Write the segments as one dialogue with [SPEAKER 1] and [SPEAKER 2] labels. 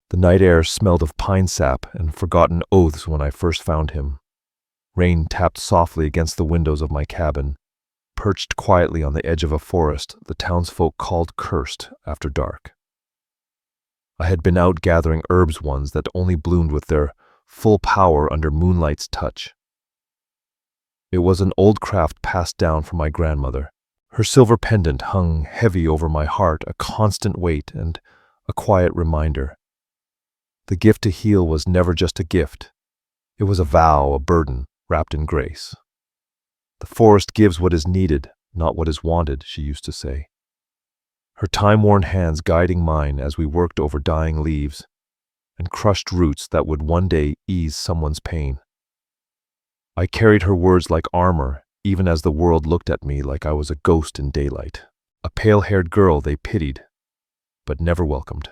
[SPEAKER 1] The night air smelled of pine sap and forgotten oaths when I first found him. Rain tapped softly against the windows of my cabin, perched quietly on the edge of a forest the townsfolk called cursed after dark. I had been out gathering herbs ones that only bloomed with their full power under moonlight's touch. It was an old craft passed down from my grandmother. Her silver pendant hung heavy over my heart, a constant weight and a quiet reminder. The gift to heal was never just a gift. It was a vow, a burden, wrapped in grace. The forest gives what is needed, not what is wanted, she used to say. Her time-worn hands guiding mine as we worked over dying leaves and crushed roots that would one day ease someone's pain. I carried her words like armor, even as the world looked at me like I was a ghost in daylight, a pale-haired girl they pitied, but never welcomed.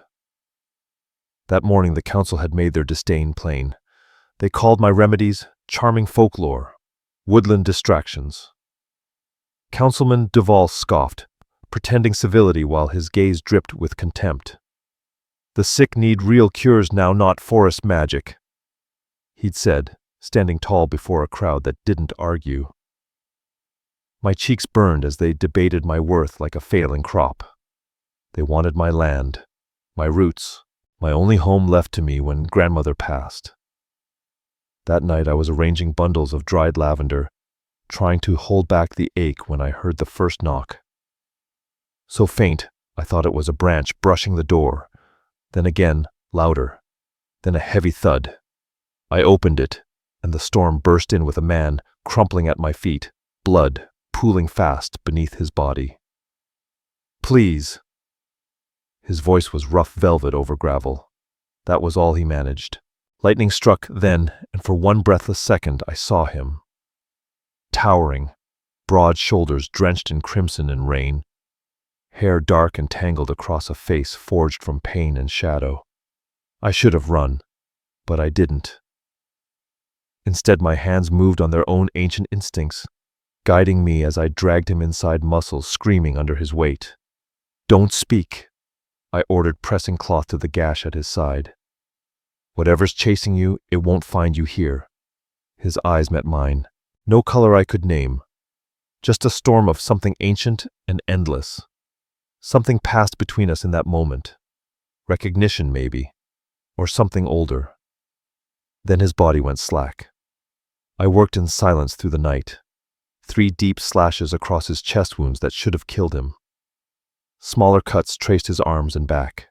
[SPEAKER 1] That morning the council had made their disdain plain. They called my remedies charming folklore, woodland distractions. Councilman Duval scoffed, pretending civility while his gaze dripped with contempt. The sick need real cures now, not forest magic, he'd said, standing tall before a crowd that didn't argue. My cheeks burned as they debated my worth like a failing crop. They wanted my land, my roots, my only home left to me when grandmother passed. That night I was arranging bundles of dried lavender, trying to hold back the ache when I heard the first knock. So faint, I thought it was a branch brushing the door, then again, louder, then a heavy thud. I opened it, and the storm burst in with a man crumpling at my feet, blood pooling fast beneath his body. "Please." His voice was rough velvet over gravel. That was all he managed. Lightning struck then, and for one breathless second I saw him. Towering, broad shoulders drenched in crimson and rain, hair dark and tangled across a face forged from pain and shadow. I should have run, but I didn't. Instead, my hands moved on their own ancient instincts, guiding me as I dragged him inside muscles screaming under his weight. "Don't speak," I ordered, pressing cloth to the gash at his side. "Whatever's chasing you, it won't find you here." His eyes met mine. No color I could name. Just a storm of something ancient and endless. Something passed between us in that moment. Recognition, maybe. Or something older. Then his body went slack. I worked in silence through the night. 3 deep slashes across his chest wounds that should have killed him. Smaller cuts traced his arms and back.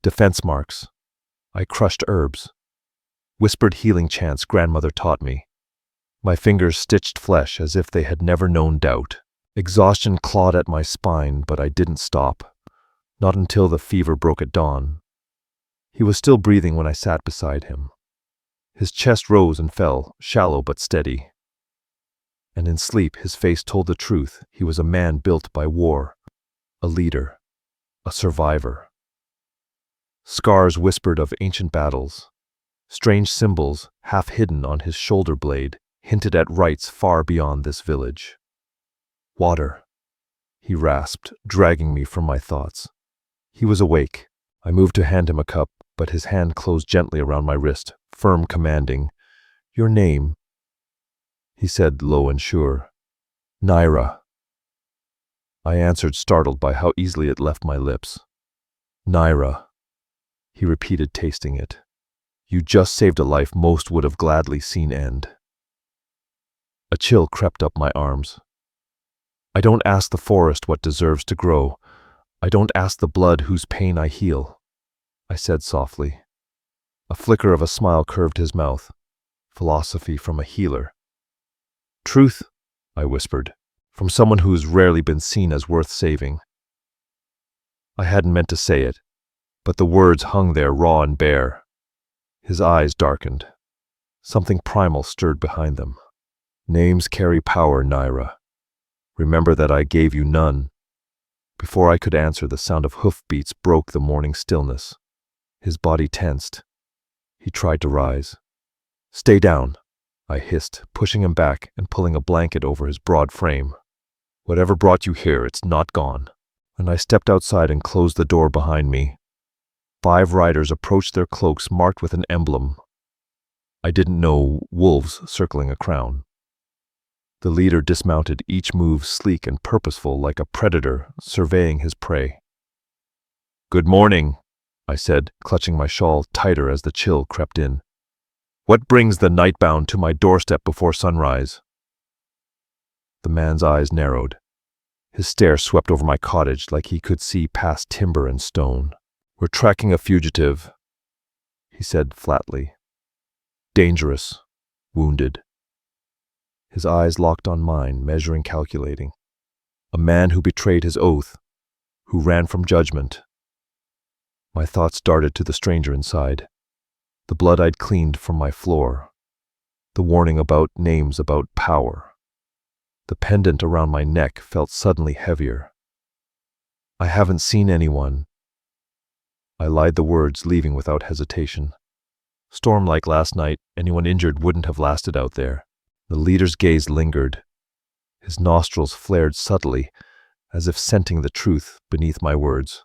[SPEAKER 1] Defense marks. I crushed herbs. Whispered healing chants grandmother taught me. My fingers stitched flesh as if they had never known doubt. Exhaustion clawed at my spine, but I didn't stop. Not until the fever broke at dawn. He was still breathing when I sat beside him. His chest rose and fell, shallow but steady. And in sleep his face told the truth. He was a man built by war. A leader. A survivor. Scars whispered of ancient battles. Strange symbols, half hidden on his shoulder blade, hinted at rites far beyond this village. "Water," he rasped, dragging me from my thoughts. He was awake. I moved to hand him a cup, but his hand closed gently around my wrist, firm, commanding. "Your name," he said, low and sure. "Nyra." I answered, startled by how easily it left my lips. "Nyra," he repeated, tasting it. "You just saved a life most would have gladly seen end." A chill crept up my arms. I don't ask the forest what deserves to grow. I don't ask the blood whose pain I heal, I said softly. A flicker of a smile curved his mouth. Philosophy from a healer. "Truth," I whispered, "from someone who's rarely been seen as worth saving." I hadn't meant to say it, but the words hung there raw and bare. His eyes darkened. Something primal stirred behind them. "Names carry power, Nyra. Remember that I gave you none." Before I could answer, the sound of hoofbeats broke the morning stillness. His body tensed. He tried to rise. "Stay down," I hissed, pushing him back and pulling a blanket over his broad frame. "Whatever brought you here, it's not gone." And I stepped outside and closed the door behind me. 5 riders approached, their cloaks marked with an emblem. I didn't know, wolves circling a crown. The leader dismounted, each move sleek and purposeful, like a predator surveying his prey. "Good morning," I said, clutching my shawl tighter as the chill crept in. "What brings the nightbound to my doorstep before sunrise?" The man's eyes narrowed. His stare swept over my cottage like he could see past timber and stone. "We're tracking a fugitive," he said flatly. "Dangerous, wounded." His eyes locked on mine, measuring, calculating. A man who betrayed his oath, who ran from judgment. My thoughts darted to the stranger inside. The blood I'd cleaned from my floor. The warning about names, about power. The pendant around my neck felt suddenly heavier. "I haven't seen anyone." I lied the words, leaving without hesitation. "Storm like last night, anyone injured wouldn't have lasted out there." The leader's gaze lingered. His nostrils flared subtly, as if scenting the truth beneath my words.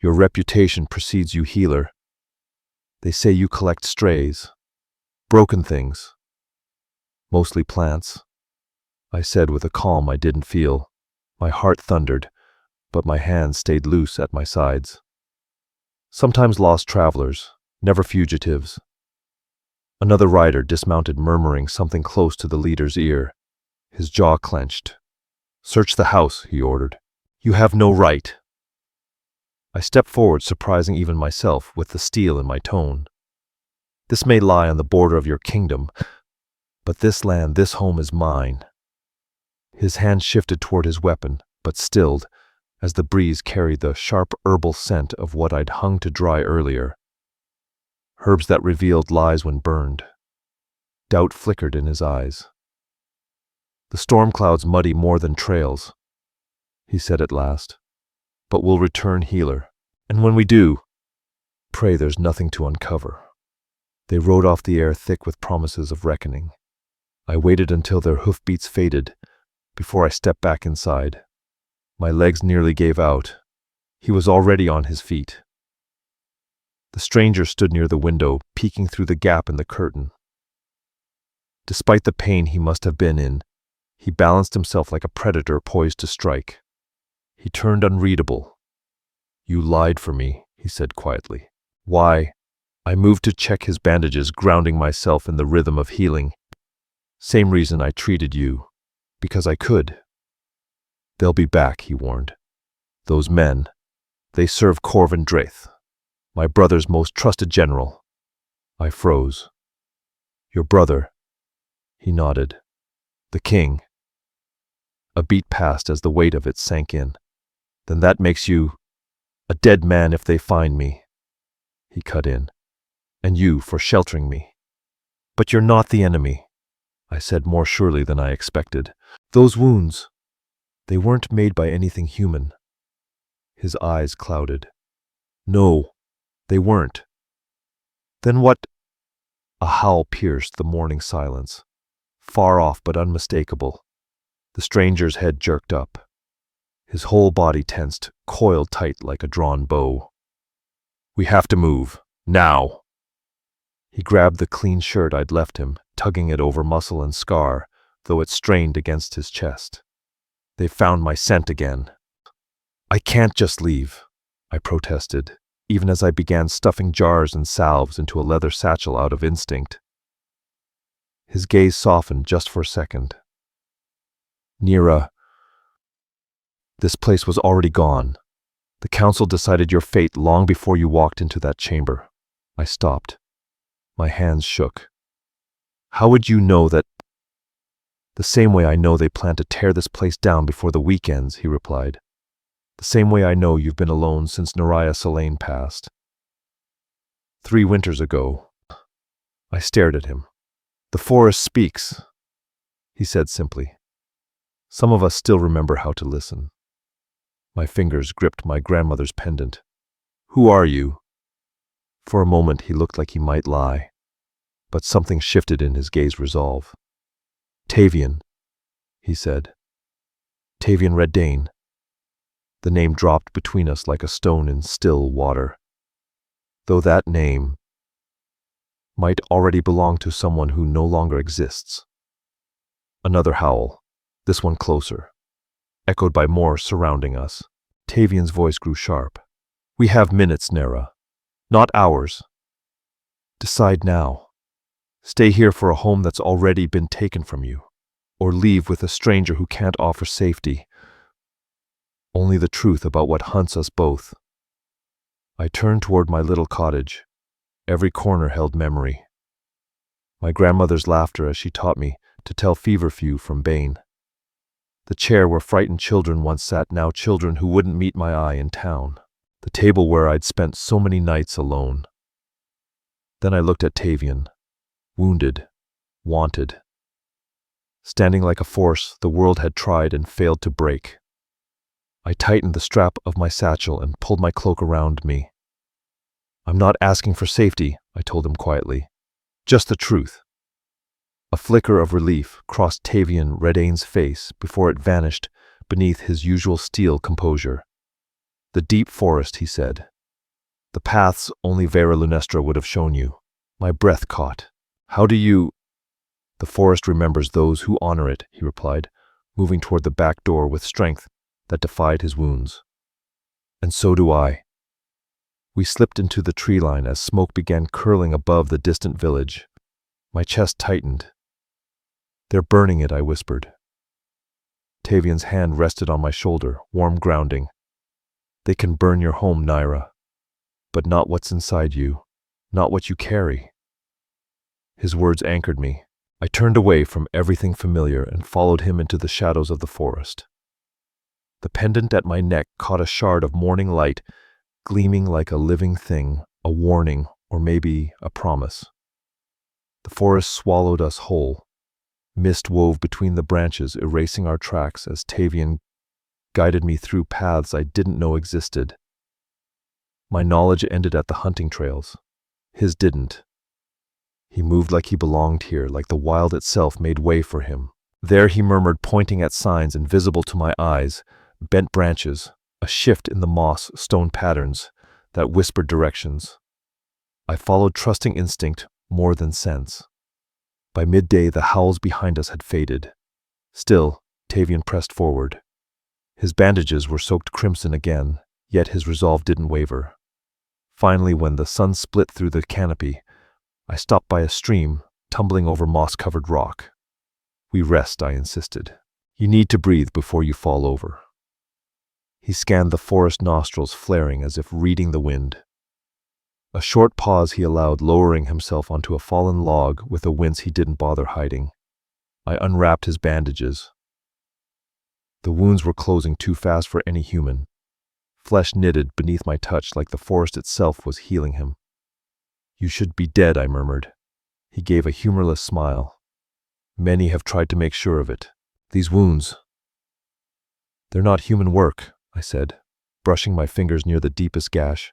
[SPEAKER 1] "Your reputation precedes you, healer. They say you collect strays, broken things, mostly plants," I said with a calm I didn't feel. My heart thundered, but my hands stayed loose at my sides. "Sometimes lost travelers, never fugitives." Another rider dismounted, murmuring something close to the leader's ear. His jaw clenched. "Search the house," he ordered. "You have no right." I stepped forward, surprising even myself with the steel in my tone. "This may lie on the border of your kingdom, but this land, this home is mine." His hand shifted toward his weapon, but stilled, as the breeze carried the sharp herbal scent of what I'd hung to dry earlier. Herbs that revealed lies when burned. Doubt flickered in his eyes. "The storm clouds muddy more than trails," he said at last. "But we'll return, healer. And when we do, pray there's nothing to uncover." They rode off, the air thick with promises of reckoning. I waited until their hoofbeats faded before I stepped back inside. My legs nearly gave out. He was already on his feet. The stranger stood near the window, peeking through the gap in the curtain. Despite the pain he must have been in, he balanced himself like a predator poised to strike. He turned unreadable. "You lied for me," he said quietly. "Why?" I moved to check his bandages, grounding myself in the rhythm of healing. "Same reason I treated you. Because I could." "They'll be back," he warned. "Those men, they serve Corvin Draith, my brother's most trusted general." I froze. "Your brother?" He nodded. "The king." A beat passed as the weight of it sank in. "Then that makes you a dead man if they find me," he cut in. "And you for sheltering me." "But you're not the enemy," I said more surely than I expected. "Those wounds, they weren't made by anything human." His eyes clouded. "No, they weren't." "Then what?" A howl pierced the morning silence, far off but unmistakable. The stranger's head jerked up. His whole body tensed, coiled tight like a drawn bow. "We have to move. Now!" He grabbed the clean shirt I'd left him, tugging it over muscle and scar, though it strained against his chest. "They've found my scent again." "I can't just leave," I protested, even as I began stuffing jars and salves into a leather satchel out of instinct. His gaze softened just for a second. "Nyra, this place was already gone. The council decided your fate long before you walked into that chamber." I stopped. My hands shook. "How would you know that?" "The same way I know they plan to tear this place down before the weekends," he replied. "The same way I know you've been alone since Nyra Selene passed. 3 winters ago." I stared at him. "The forest speaks," he said simply. "Some of us still remember how to listen." My fingers gripped my grandmother's pendant. "Who are you?" For a moment he looked like he might lie, but something shifted in his gaze resolve. "Tavian," he said. "Tavian Reddane." The name dropped between us like a stone in still water. though that name might already belong to someone who no longer exists. Another howl, this one closer, echoed by more surrounding us. Tavian's voice grew sharp. We have minutes, Nyra, not hours. Decide now. Stay here for a home that's already been taken from you, or leave with a stranger who can't offer safety. Only the truth about what hunts us both. I turned toward my little cottage. Every corner held memory. My grandmother's laughter as she taught me to tell feverfew from Bane. The chair where frightened children once sat, now children who wouldn't meet my eye in town. The table where I'd spent so many nights alone. Then I looked at Tavian, wounded, wanted. Standing like a force the world had tried and failed to break. I tightened the strap of my satchel and pulled my cloak around me. I'm not asking for safety, I told him quietly. Just the truth. A flicker of relief crossed Tavian Redain's face before it vanished beneath his usual steel composure. The deep forest, he said. The paths only Vera Lunestra would have shown you. My breath caught. How do you... The forest remembers those who honor it, he replied, moving toward the back door with strength that defied his wounds. And so do I. We slipped into the tree line as smoke began curling above the distant village. My chest tightened. They're burning it, I whispered. Tavian's hand rested on my shoulder, warm grounding. They can burn your home, Nyra, but not what's inside you, not what you carry. His words anchored me. I turned away from everything familiar and followed him into the shadows of the forest. The pendant at my neck caught a shard of morning light, gleaming like a living thing, a warning, or maybe a promise. The forest swallowed us whole. Mist wove between the branches, erasing our tracks as Tavian guided me through paths I didn't know existed. My knowledge ended at the hunting trails. His didn't. He moved like he belonged here, like the wild itself made way for him. There he murmured, pointing at signs invisible to my eyes, bent branches, a shift in the moss stone patterns that whispered directions. I followed trusting instinct more than sense. By midday, the howls behind us had faded. Still, Tavian pressed forward. His bandages were soaked crimson again, yet his resolve didn't waver. Finally, when the sun split through the canopy, I stopped by a stream, tumbling over moss-covered rock. We rest, I insisted. You need to breathe before you fall over. He scanned the forest nostrils, flaring as if reading the wind. A short pause he allowed, lowering himself onto a fallen log with a wince he didn't bother hiding. I unwrapped his bandages. The wounds were closing too fast for any human. Flesh knitted beneath my touch like the forest itself was healing him. You should be dead, I murmured. He gave a humorless smile. Many have tried to make sure of it. These wounds, they're not human work, I said, brushing my fingers near the deepest gash.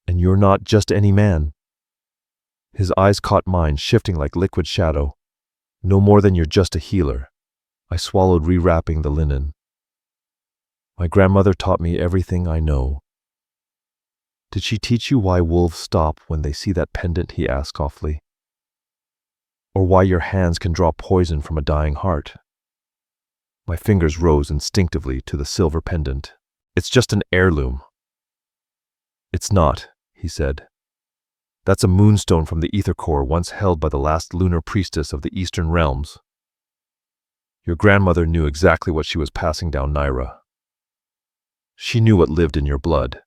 [SPEAKER 1] And you're not just any man. His eyes caught mine, shifting like liquid shadow. No more than you're just a healer. I swallowed, rewrapping the linen. My grandmother taught me everything I know. Did she teach you why wolves stop when they see that pendant? He asked softly. Or why your hands can draw poison from a dying heart? My fingers rose instinctively to the silver pendant. It's just an heirloom. It's not, he said. That's a moonstone from the ether core once held by the last lunar priestess of the eastern realms. Your grandmother knew exactly what she was passing down, Nyra. She knew what lived in your blood.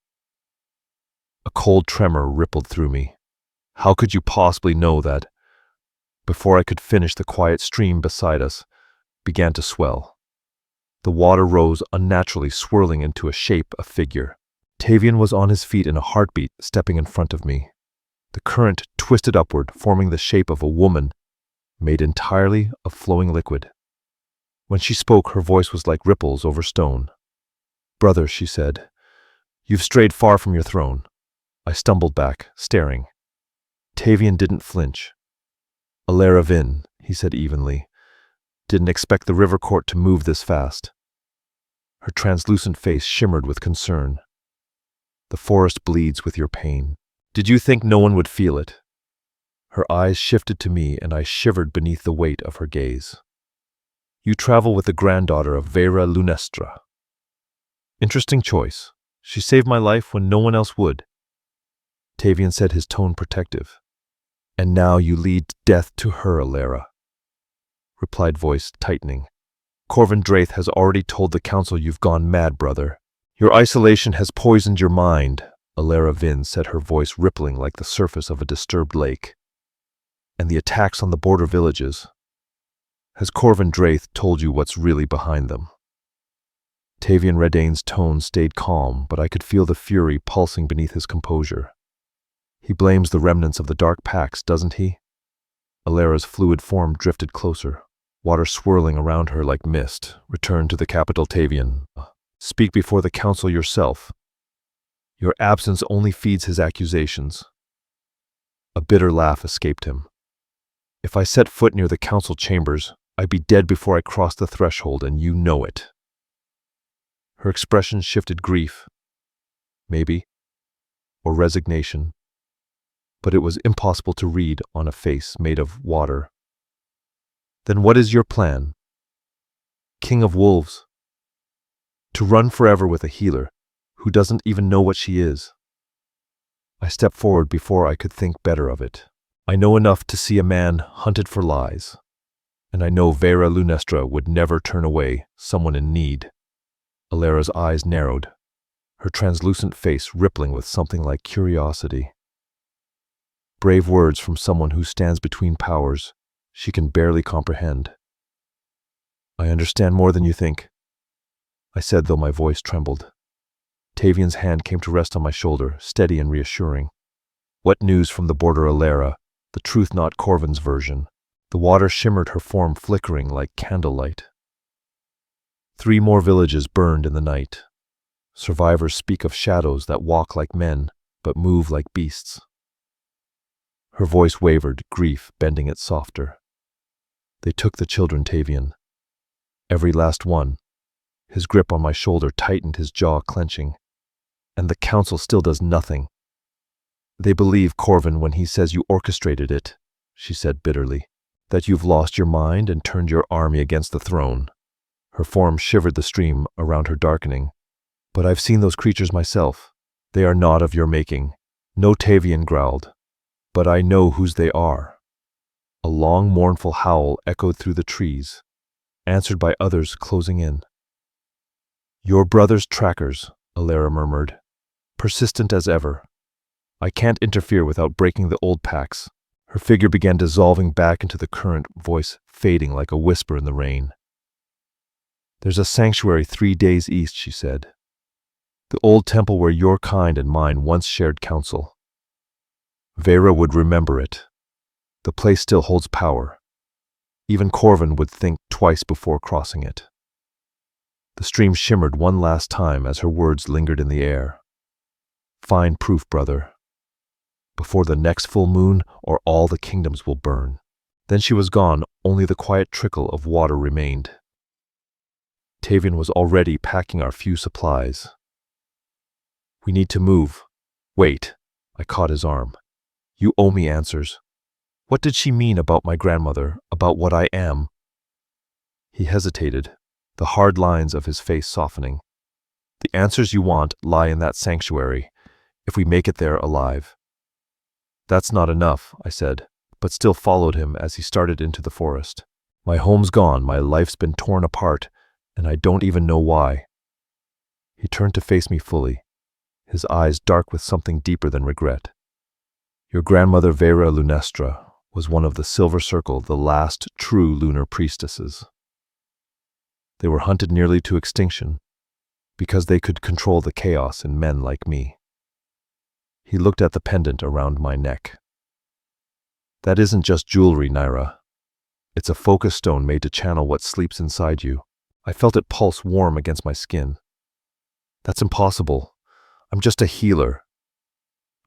[SPEAKER 1] A cold tremor rippled through me. How could you possibly know that? Before I could finish, the quiet stream beside us began to swell. The water rose unnaturally, swirling into a shape, a figure. Tavian was on his feet in a heartbeat, stepping in front of me. The current twisted upward, forming the shape of a woman, made entirely of flowing liquid. When she spoke, her voice was like ripples over stone. Brother, she said, you've strayed far from your throne. I stumbled back, staring. Tavian didn't flinch. Alara Vin, he said evenly. Didn't expect the river court to move this fast. Her translucent face shimmered with concern. The forest bleeds with your pain. Did you think no one would feel it? Her eyes shifted to me and I shivered beneath the weight of her gaze. You travel with the granddaughter of Vera Lunestra. Interesting choice. She saved my life when no one else would. Tavian said, his tone protective. And now you lead death to her, Alara. Replied voice tightening. Corvin Draith has already told the council you've gone mad, brother. Your isolation has poisoned your mind, Alara Vin said, her voice rippling like the surface of a disturbed lake. And the attacks on the border villages. Has Corvin Draith told you what's really behind them? Tavian Redain's tone stayed calm, but I could feel the fury pulsing beneath his composure. He blames the remnants of the dark pacts, doesn't he? Alara's fluid form drifted closer, water swirling around her like mist. Return to the capital, Tavian. Speak before the council yourself. Your absence only feeds his accusations. A bitter laugh escaped him. If I set foot near the council chambers, I'd be dead before I crossed the threshold, and you know it. Her expression shifted grief, maybe, or resignation, but it was impossible to read on a face made of water. Then what is your plan? King of Wolves. To run forever with a healer who doesn't even know what she is. I stepped forward before I could think better of it. I know enough to see a man hunted for lies, and I know Vera Lunestra would never turn away someone in need. Alara's eyes narrowed, her translucent face rippling with something like curiosity. Brave words from someone who stands between powers she can barely comprehend. I understand more than you think, I said, though my voice trembled. Tavian's hand came to rest on my shoulder, steady and reassuring. What news from the border, Alara? The truth, not Corvin's version. The water shimmered, her form flickering like candlelight. 3 more villages burned in the night. Survivors speak of shadows that walk like men, but move like beasts. Her voice wavered, grief bending it softer. They took the children, Tavian. Every last one. His grip on my shoulder tightened, his jaw clenching. And the council still does nothing. They believe Corvin when he says you orchestrated it, she said bitterly. That you've lost your mind and turned your army against the throne. Her form shivered, the stream around her darkening. But I've seen those creatures myself. They are not of your making. No, Tavian growled. But I know whose they are. A long, mournful howl echoed through the trees, answered by others closing in. Your brother's trackers, Alara murmured, persistent as ever. I can't interfere without breaking the old pacts. Her figure began dissolving back into the current, voice fading like a whisper in the rain. There's a sanctuary 3 days east, she said. The old temple where your kind and mine once shared counsel. Vera would remember it. The place still holds power. Even Corvin would think twice before crossing it. The stream shimmered one last time as her words lingered in the air. Fine proof, brother. Before the next full moon, or all the kingdoms will burn. Then she was gone, only the quiet trickle of water remained. Tavian was already packing our few supplies. We need to move. Wait, I caught his arm. You owe me answers. What did she mean about my grandmother, about what I am? He hesitated, the hard lines of his face softening. The answers you want lie in that sanctuary, if we make it there alive. That's not enough, I said, but still followed him as he started into the forest. My home's gone, my life's been torn apart, and I don't even know why. He turned to face me fully, his eyes dark with something deeper than regret. Your grandmother Vera Lunestra was one of the Silver Circle, the last true lunar priestesses. They were hunted nearly to extinction because they could control the chaos in men like me. He looked at the pendant around my neck. That isn't just jewelry, Nyra. It's a focus stone made to channel what sleeps inside you. I felt it pulse warm against my skin. That's impossible. I'm just a healer.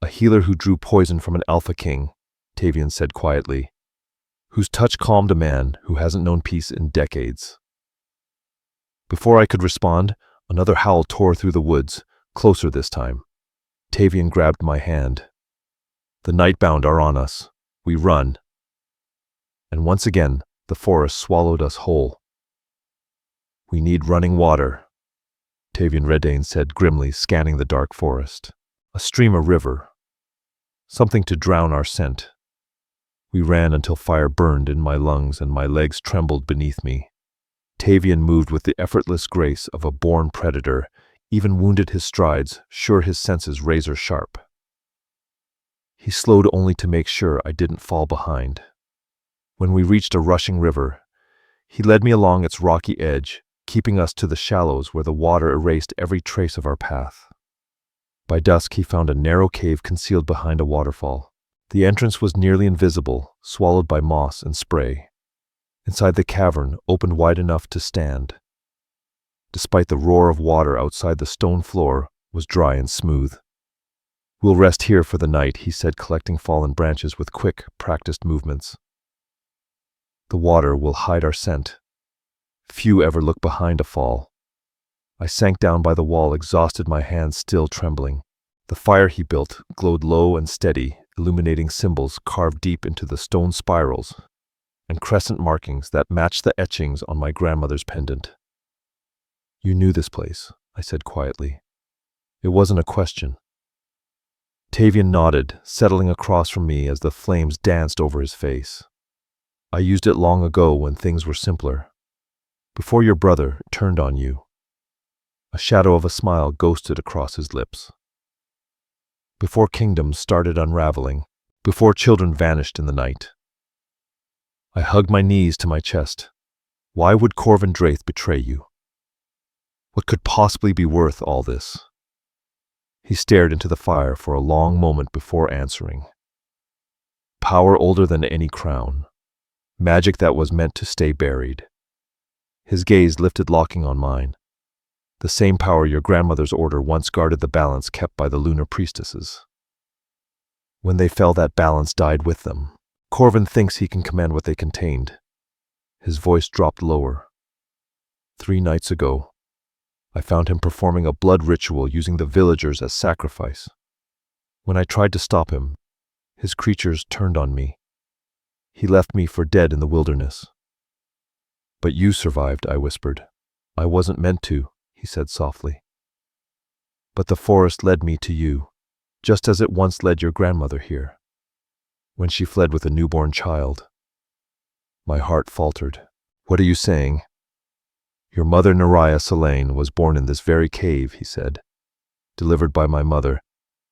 [SPEAKER 1] A healer who drew poison from an Alpha King, Tavian said quietly, whose touch calmed a man who hasn't known peace in decades. Before I could respond, another howl tore through the woods, closer this time. Tavian grabbed my hand. The nightbound are on us. We run. And once again, the forest swallowed us whole. We need running water, Tavian Redane said grimly, scanning the dark forest. A stream, a river. Something to drown our scent. We ran until fire burned in my lungs and my legs trembled beneath me. Tavian moved with the effortless grace of a born predator, even wounded his strides, sure his senses razor sharp. He slowed only to make sure I didn't fall behind. When we reached a rushing river, he led me along its rocky edge, keeping us to the shallows where the water erased every trace of our path. By dusk he found a narrow cave concealed behind a waterfall. The entrance was nearly invisible, swallowed by moss and spray. Inside the cavern, opened wide enough to stand. Despite the roar of water outside, the stone floor was dry and smooth. We'll rest here for the night, he said, collecting fallen branches with quick, practiced movements. The water will hide our scent. Few ever look behind a fall. I sank down by the wall, exhausted, my hands still trembling. The fire he built glowed low and steady, illuminating symbols carved deep into the stone spirals and crescent markings that matched the etchings on my grandmother's pendant. You knew this place, I said quietly. It wasn't a question. Tavian nodded, settling across from me as the flames danced over his face. I used it long ago when things were simpler. Before your brother turned on you. A shadow of a smile ghosted across his lips. Before kingdoms started unraveling, before children vanished in the night. I hugged my knees to my chest. Why would Corvin Draith betray you? What could possibly be worth all this? He stared into the fire for a long moment before answering. Power older than any crown. Magic that was meant to stay buried. His gaze lifted, locking on mine. The same power your grandmother's order once guarded the balance kept by the lunar priestesses. When they fell, that balance died with them. Corvin thinks he can command what they contained. His voice dropped lower. 3 nights ago, I found him performing a blood ritual using the villagers as sacrifice. When I tried to stop him, his creatures turned on me. He left me for dead in the wilderness. But you survived, I whispered. I wasn't meant to, he said softly. But the forest led me to you, just as it once led your grandmother here, when she fled with a newborn child. My heart faltered. What are you saying? Your mother Nyra Selene was born in this very cave, he said, delivered by my mother,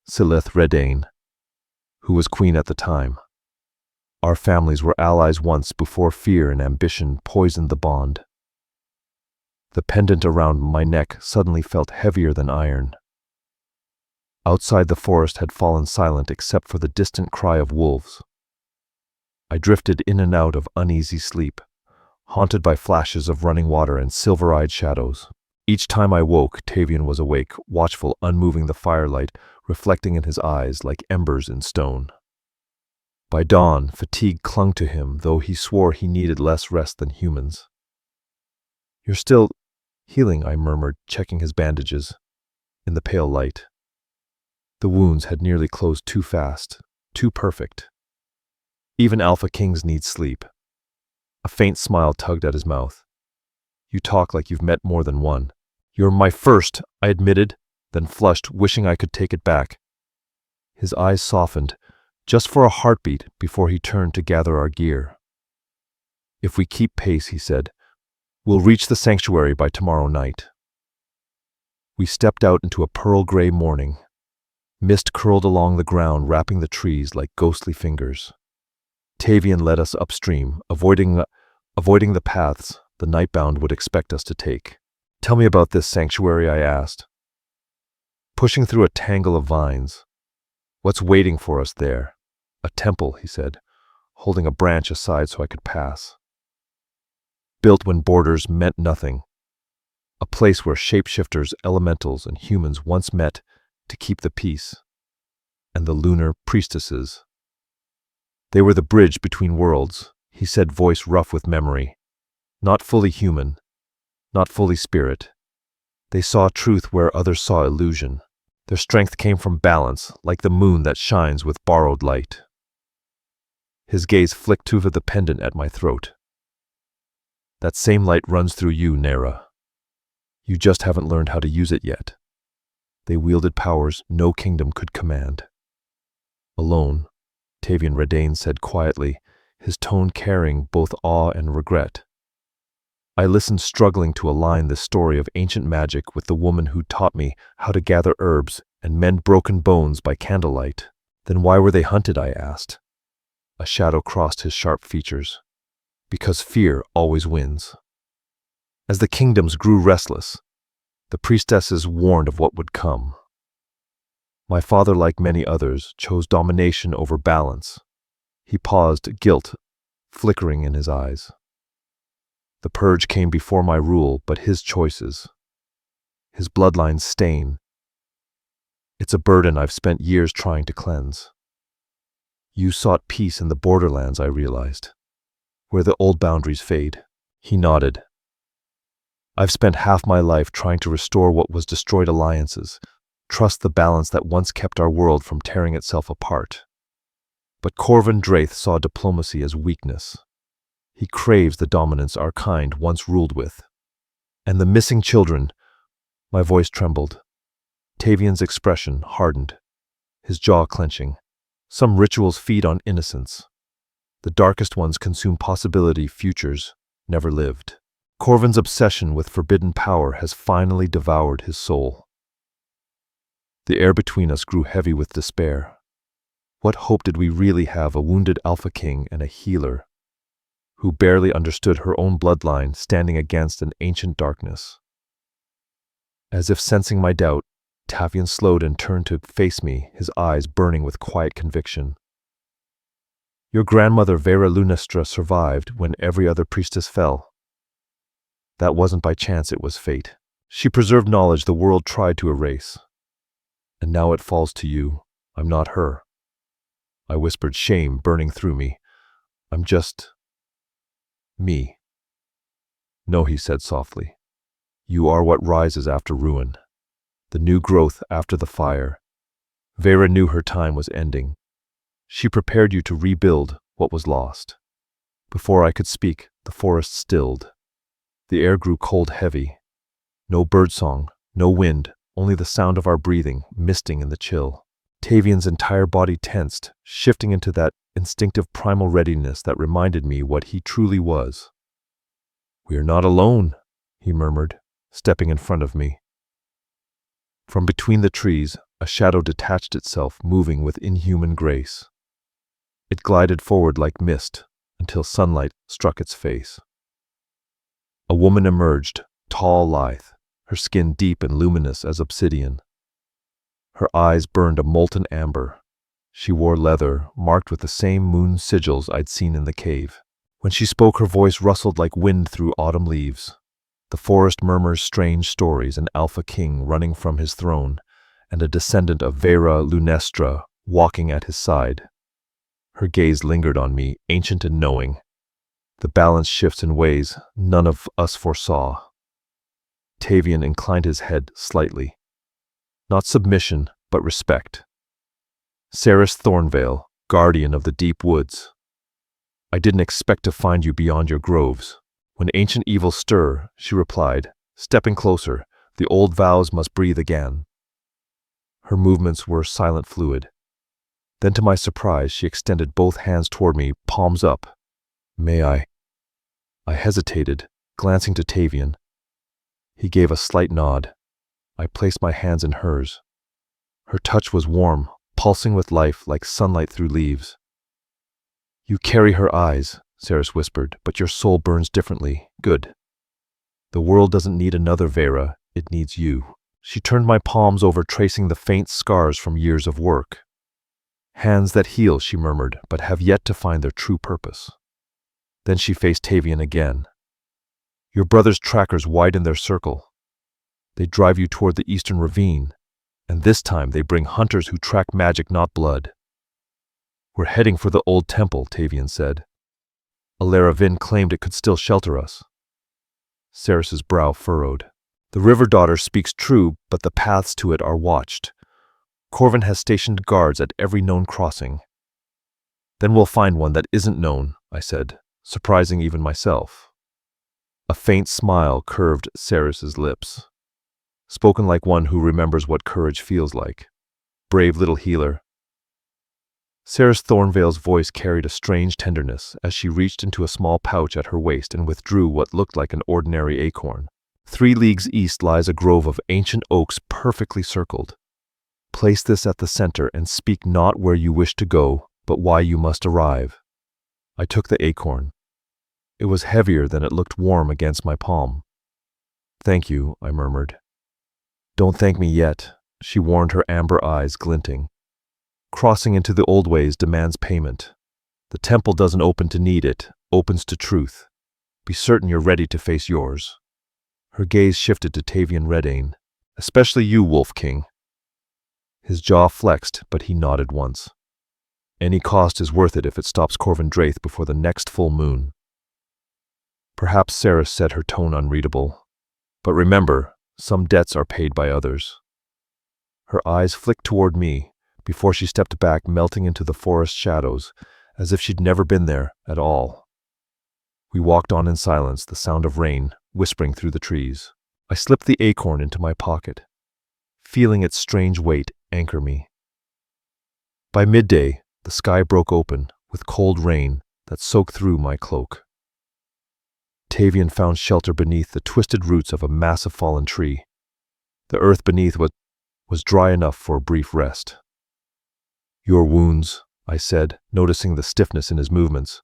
[SPEAKER 1] Silith Redane, who was queen at the time. Our families were allies once before fear and ambition poisoned the bond. The pendant around my neck suddenly felt heavier than iron. Outside, the forest had fallen silent except for the distant cry of wolves. I drifted in and out of uneasy sleep, haunted by flashes of running water and silver-eyed shadows. Each time I woke, Tavian was awake, watchful, unmoving, the firelight reflecting in his eyes like embers in stone. By dawn, fatigue clung to him, though he swore he needed less rest than humans. You're still healing, I murmured, checking his bandages. In the pale light, the wounds had nearly closed too fast, too perfect. Even Alpha Kings need sleep. A faint smile tugged at his mouth. You talk like you've met more than one. You're my first, I admitted, then flushed, wishing I could take it back. His eyes softened, just for a heartbeat, before he turned to gather our gear. If we keep pace, he said, we'll reach the sanctuary by tomorrow night. We stepped out into a pearl-gray morning. Mist curled along the ground, wrapping the trees like ghostly fingers. Tavian led us upstream, avoiding the paths the nightbound would expect us to take. Tell me about this sanctuary, I asked. Pushing through a tangle of vines. What's waiting for us there? A temple, he said, holding a branch aside so I could pass. Built when borders meant nothing. A place where shapeshifters, elementals, and humans once met to keep the peace. And the lunar priestesses. They were the bridge between worlds, he said, voice rough with memory. Not fully human, not fully spirit. They saw truth where others saw illusion. Their strength came from balance, like the moon that shines with borrowed light. His gaze flicked to the pendant at my throat. That same light runs through you, Nyra. You just haven't learned how to use it yet. They wielded powers no kingdom could command. Alone, Tavian Redane said quietly, his tone carrying both awe and regret. I listened, struggling to align this story of ancient magic with the woman who taught me how to gather herbs and mend broken bones by candlelight. Then why were they hunted, I asked. A shadow crossed his sharp features. Because fear always wins. As the kingdoms grew restless, the priestesses warned of what would come. My father, like many others, chose domination over balance. He paused, guilt flickering in his eyes. The purge came before my rule, but his choices, his bloodline's stain. It's a burden I've spent years trying to cleanse. You sought peace in the borderlands, I realized, where the old boundaries fade. He nodded. I've spent half my life trying to restore what was destroyed alliances, trust the balance that once kept our world from tearing itself apart. But Corvin Draith saw diplomacy as weakness. He craves the dominance our kind once ruled with. And the missing children, my voice trembled. Tavian's expression hardened, his jaw clenching. Some rituals feed on innocence. The darkest ones consume possibility futures never lived. Corvin's obsession with forbidden power has finally devoured his soul. The air between us grew heavy with despair. What hope did we really have, a wounded Alpha King and a healer who barely understood her own bloodline standing against an ancient darkness? As if sensing my doubt, Tavian slowed and turned to face me, his eyes burning with quiet conviction. Your grandmother Vera Lunestra survived when every other priestess fell. That wasn't by chance, it was fate. She preserved knowledge the world tried to erase. And now it falls to you. I'm not her. I whispered, shame burning through me. I'm just me. No, he said softly. You are what rises after ruin, the new growth after the fire. Vera knew her time was ending. She prepared you to rebuild what was lost. Before I could speak, the forest stilled. The air grew cold, heavy. No birdsong, no wind, only the sound of our breathing, misting in the chill. Tavian's entire body tensed, shifting into that instinctive primal readiness that reminded me what he truly was. We are not alone, he murmured, stepping in front of me. From between the trees, a shadow detached itself, moving with inhuman grace. It glided forward like mist until sunlight struck its face. A woman emerged, tall, lithe, her skin deep and luminous as obsidian. Her eyes burned a molten amber. She wore leather, marked with the same moon sigils I'd seen in the cave. When she spoke, her voice rustled like wind through autumn leaves. The forest murmurs strange stories, an Alpha King running from his throne, and a descendant of Vera Lunestra walking at his side. Her gaze lingered on me, ancient and knowing. The balance shifts in ways none of us foresaw. Tavian inclined his head slightly. Not submission, but respect. Ceres Thornvale, guardian of the deep woods. I didn't expect to find you beyond your groves. When ancient evils stir, she replied, stepping closer, the old vows must breathe again. Her movements were silent, fluid. Then to my surprise, she extended both hands toward me, palms up. May I? I hesitated, glancing to Tavian. He gave a slight nod. I placed my hands in hers. Her touch was warm, pulsing with life like sunlight through leaves. You carry her eyes, Ceres whispered, but your soul burns differently. Good. The world doesn't need another Vera, it needs you. She turned my palms over, tracing the faint scars from years of work. Hands that heal, she murmured, but have yet to find their true purpose. Then she faced Tavian again. Your brother's trackers widen their circle. They drive you toward the eastern ravine, and this time they bring hunters who track magic, not blood. We're heading for the old temple, Tavian said. Alara Vin claimed it could still shelter us. Ceres's brow furrowed. The river daughter speaks true, but the paths to it are watched. Corvin has stationed guards at every known crossing. Then we'll find one that isn't known, I said, surprising even myself. A faint smile curved Ceres's lips, spoken like one who remembers what courage feels like. Brave little healer. Ceres Thornvale's voice carried a strange tenderness as she reached into a small pouch at her waist and withdrew what looked like an ordinary acorn. 3 leagues east lies a grove of ancient oaks perfectly circled. Place this at the center and speak not where you wish to go, but why you must arrive. I took the acorn. It was heavier than it looked warm against my palm. Thank you, I murmured. Don't thank me yet, she warned, her amber eyes glinting. Crossing into the old ways demands payment. The temple doesn't open to need it, opens to truth. Be certain you're ready to face yours. Her gaze shifted to Tavian Redane. Especially you, Wolf King. His jaw flexed, but he nodded once. Any cost is worth it if it stops Corvin Draith before the next full moon. Perhaps Ceres said, her tone unreadable. But remember, some debts are paid by others. Her eyes flicked toward me before she stepped back, melting into the forest shadows, as if she'd never been there at all. We walked on in silence, the sound of rain whispering through the trees. I slipped the acorn into my pocket, feeling its strange weight anchor me. By midday, the sky broke open with cold rain that soaked through my cloak. Tavian found shelter beneath the twisted roots of a massive fallen tree. The earth beneath was dry enough for a brief rest. Your wounds, I said, noticing the stiffness in his movements.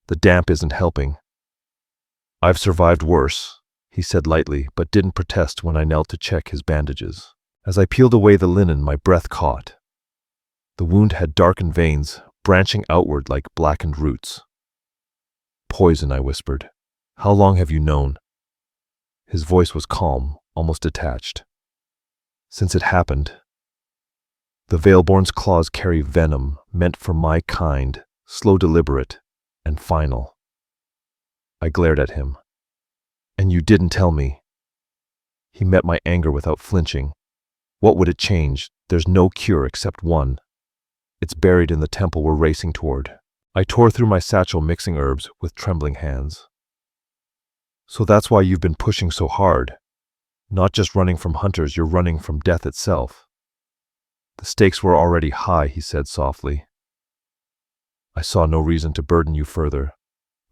[SPEAKER 1] The damp isn't helping. I've survived worse, he said lightly, but didn't protest when I knelt to check his bandages. As I peeled away the linen, my breath caught. The wound had darkened veins, branching outward like blackened roots. Poison, I whispered. How long have you known? His voice was calm, almost detached. Since it happened. The Veilborn's claws carry venom meant for my kind, slow, deliberate, and final. I glared at him. And you didn't tell me. He met my anger without flinching. What would it change? There's no cure except one. It's buried in the temple we're racing toward. I tore through my satchel, mixing herbs with trembling hands. So that's why you've been pushing so hard. Not just running from hunters, you're running from death itself. The stakes were already high, he said softly. I saw no reason to burden you further.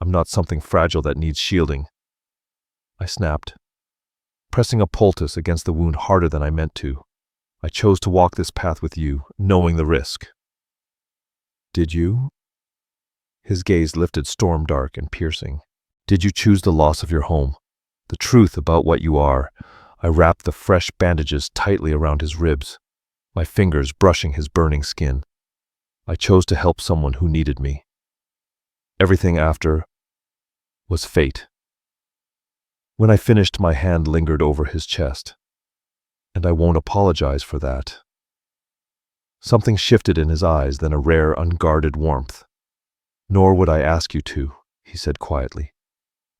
[SPEAKER 1] I'm not something fragile that needs shielding. I snapped, pressing a poultice against the wound harder than I meant to. I chose to walk this path with you, knowing the risk. Did you? His gaze lifted, storm dark and piercing. Did you choose the loss of your home? The truth about what you are? I wrapped the fresh bandages tightly around his ribs, my fingers brushing his burning skin. I chose to help someone who needed me. Everything after was fate. When I finished, my hand lingered over his chest, and I won't apologize for that. Something shifted in his eyes, then a rare, unguarded warmth. Nor would I ask you to, he said quietly,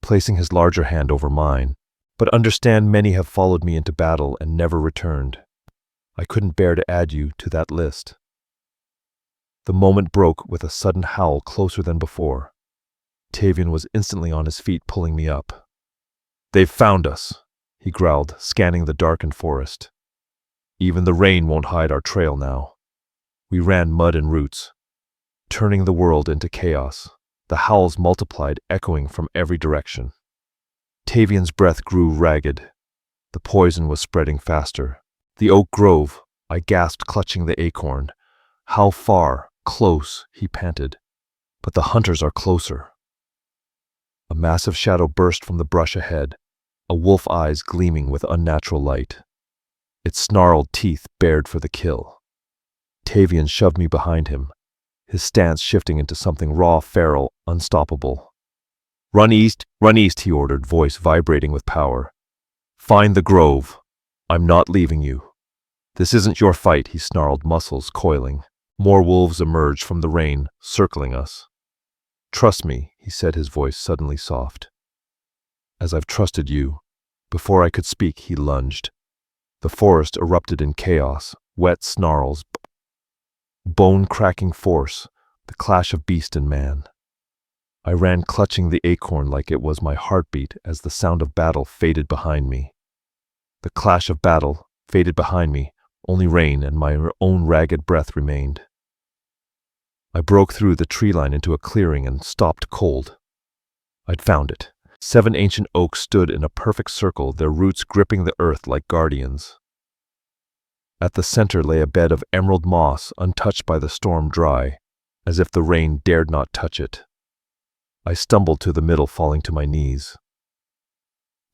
[SPEAKER 1] placing his larger hand over mine. But understand, many have followed me into battle and never returned. I couldn't bear to add you to that list. The moment broke with a sudden howl closer than before. Tavian was instantly on his feet, pulling me up. They've found us, he growled, scanning the darkened forest. Even the rain won't hide our trail now. We ran mud and roots, turning the world into chaos. The howls multiplied, echoing from every direction. Tavian's breath grew ragged. The poison was spreading faster. The oak grove, I gasped, clutching the acorn. How far? Close, he panted. But the hunters are closer. A massive shadow burst from the brush ahead, a wolf eyes gleaming with unnatural light. Its snarled teeth bared for the kill. Tavian shoved me behind him, his stance shifting into something raw, feral, unstoppable. Run east, he ordered, voice vibrating with power. Find the grove. I'm not leaving you. This isn't your fight, he snarled, muscles coiling. More wolves emerged from the rain, circling us. Trust me, he said, his voice suddenly soft. As I've trusted you. Before I could speak, he lunged. The forest erupted in chaos, wet snarls, bone-cracking force, the clash of beast and man. I ran clutching the acorn like it was my heartbeat as the sound of battle faded behind me. The clash of battle faded behind me, only rain and my own ragged breath remained. I broke through the tree line into a clearing and stopped cold. I'd found it. 7 ancient oaks stood in a perfect circle, their roots gripping the earth like guardians. At the center lay a bed of emerald moss, untouched by the storm, dry, as if the rain dared not touch it. I stumbled to the middle, falling to my knees.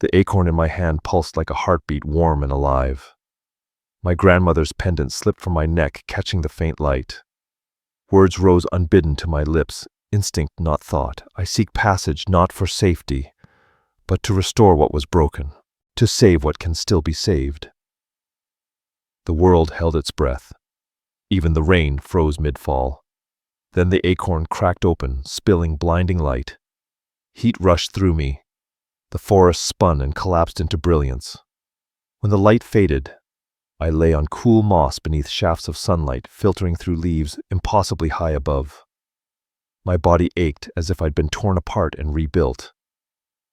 [SPEAKER 1] The acorn in my hand pulsed like a heartbeat, warm and alive. My grandmother's pendant slipped from my neck, catching the faint light. Words rose unbidden to my lips, instinct not thought. I seek passage not for safety, but to restore what was broken, to save what can still be saved. The world held its breath. Even the rain froze mid-fall. Then the acorn cracked open, spilling blinding light. Heat rushed through me. The forest spun and collapsed into brilliance. When the light faded, I lay on cool moss beneath shafts of sunlight filtering through leaves impossibly high above. My body ached as if I'd been torn apart and rebuilt.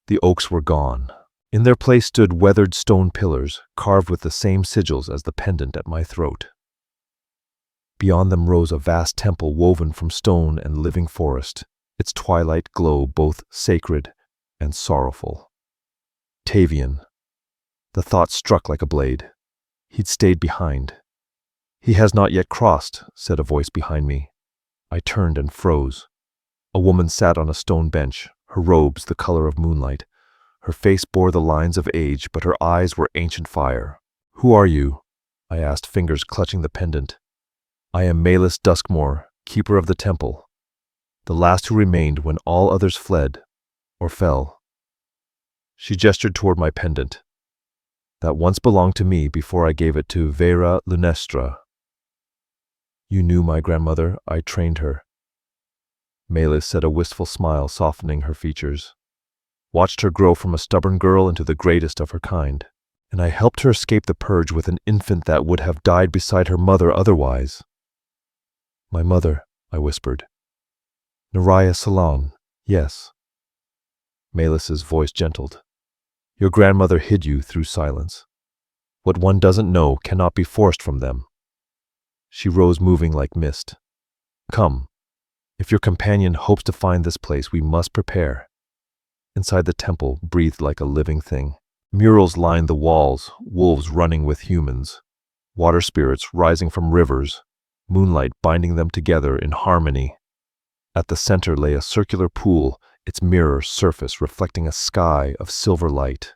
[SPEAKER 1] The oaks were gone. In their place stood weathered stone pillars, carved with the same sigils as the pendant at my throat. Beyond them rose a vast temple woven from stone and living forest, its twilight glow both sacred and sorrowful. Tavian. The thought struck like a blade. He'd stayed behind. "He has not yet crossed," said a voice behind me. I turned and froze. A woman sat on a stone bench, her robes the color of moonlight. Her face bore the lines of age, but her eyes were ancient fire. "Who are you?" I asked, fingers clutching the pendant. "I am Malus Duskmore, keeper of the temple, the last who remained when all others fled or fell." She gestured toward my pendant. "That once belonged to me before I gave it to Vera Lunestra." "You knew my grandmother? I trained her." Malus said, a wistful smile softening her features. "Watched her grow from a stubborn girl into the greatest of her kind, and I helped her escape the purge with an infant that would have died beside her mother otherwise." "My mother," I whispered. "Nyra Salon, yes." Malus's voice gentled. "Your grandmother hid you through silence. What one doesn't know cannot be forced from them." She rose, moving like mist. "Come. If your companion hopes to find this place, we must prepare." Inside the temple breathed like a living thing. Murals lined the walls, wolves running with humans, water spirits rising from rivers, moonlight binding them together in harmony. At the center lay a circular pool, its mirror surface reflecting a sky of silver light.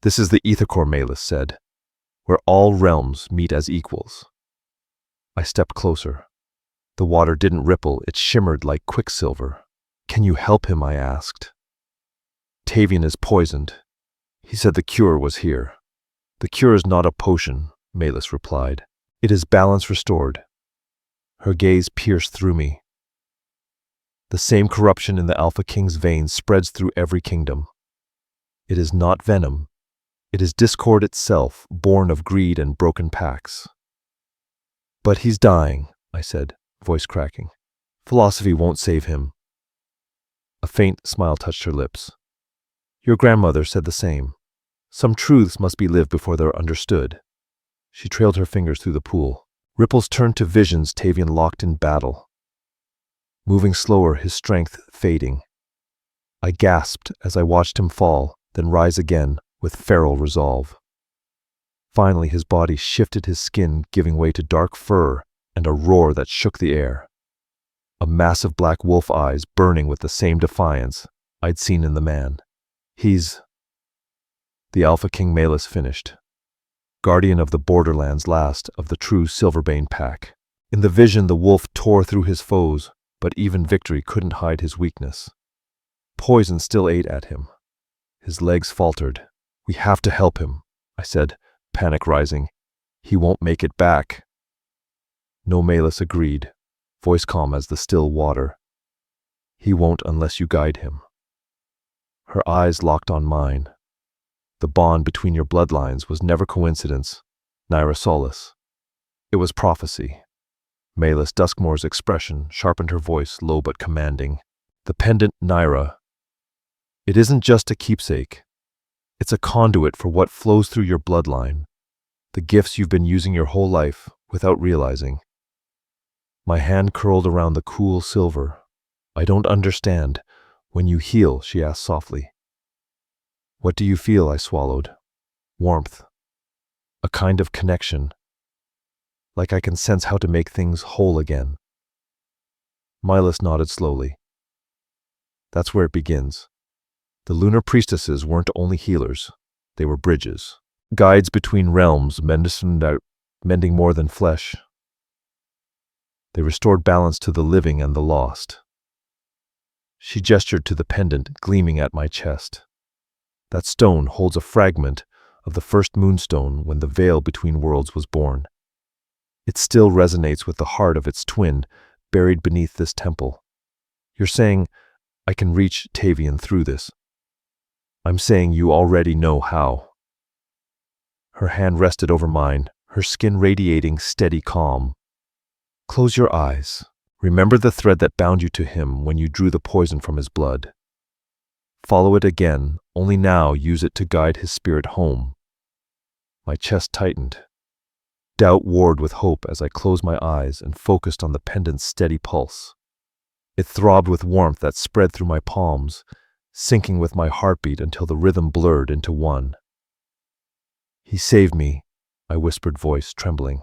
[SPEAKER 1] "This is the Aethercore," Malus said, "where all realms meet as equals." I stepped closer. The water didn't ripple, it shimmered like quicksilver. "Can you help him?" I asked. "Tavian is poisoned. He said the cure was here." "The cure is not a potion," Malus replied. "It is balance restored." Her gaze pierced through me. "The same corruption in the Alpha King's veins spreads through every kingdom. It is not venom. It is discord itself, born of greed and broken pacts." "But he's dying," I said, voice cracking. "Philosophy won't save him." A faint smile touched her lips. "Your grandmother said the same. Some truths must be lived before they're understood." She trailed her fingers through the pool. Ripples turned to visions, Tavian locked in battle. Moving slower, his strength fading. I gasped as I watched him fall, then rise again with feral resolve. Finally, his body shifted, his skin giving way to dark fur and a roar that shook the air. A massive black wolf eyes burning with the same defiance I'd seen in the man. "He's..." The Alpha King Malus finished. Guardian of the borderlands, last of the true Silverbane pack. In the vision, the wolf tore through his foes, but even victory couldn't hide his weakness. Poison still ate at him. His legs faltered. "We have to help him," I said, panic rising. "He won't make it back." No, Malus agreed, voice calm as the still water. "He won't unless you guide him." Her eyes locked on mine. "The bond between your bloodlines was never coincidence, Nyra Solis." It was prophecy. Malus Duskmore's expression sharpened her voice, low but commanding. The pendant, Nyra. It isn't just a keepsake. It's a conduit for what flows through your bloodline, the gifts you've been using your whole life without realizing. My hand curled around the cool silver. I don't understand. When you heal, she asked softly. What do you feel? I swallowed. Warmth. A kind of connection. Like I can sense how to make things whole again. Milas nodded slowly. That's where it begins. The lunar priestesses weren't only healers. They were bridges. Guides between realms, mending more than flesh. They restored balance to the living and the lost. She gestured to the pendant gleaming at my chest. That stone holds a fragment of the first moonstone when the veil between worlds was born. It still resonates with the heart of its twin, buried beneath this temple. You're saying, I can reach Tavian through this. I'm saying you already know how. Her hand rested over mine, her skin radiating steady calm. Close your eyes. Remember the thread that bound you to him when you drew the poison from his blood. Follow it again, only now use it to guide his spirit home. My chest tightened. Doubt warred with hope as I closed my eyes and focused on the pendant's steady pulse. It throbbed with warmth that spread through my palms, syncing with my heartbeat until the rhythm blurred into one. He saved me, I whispered, voice trembling.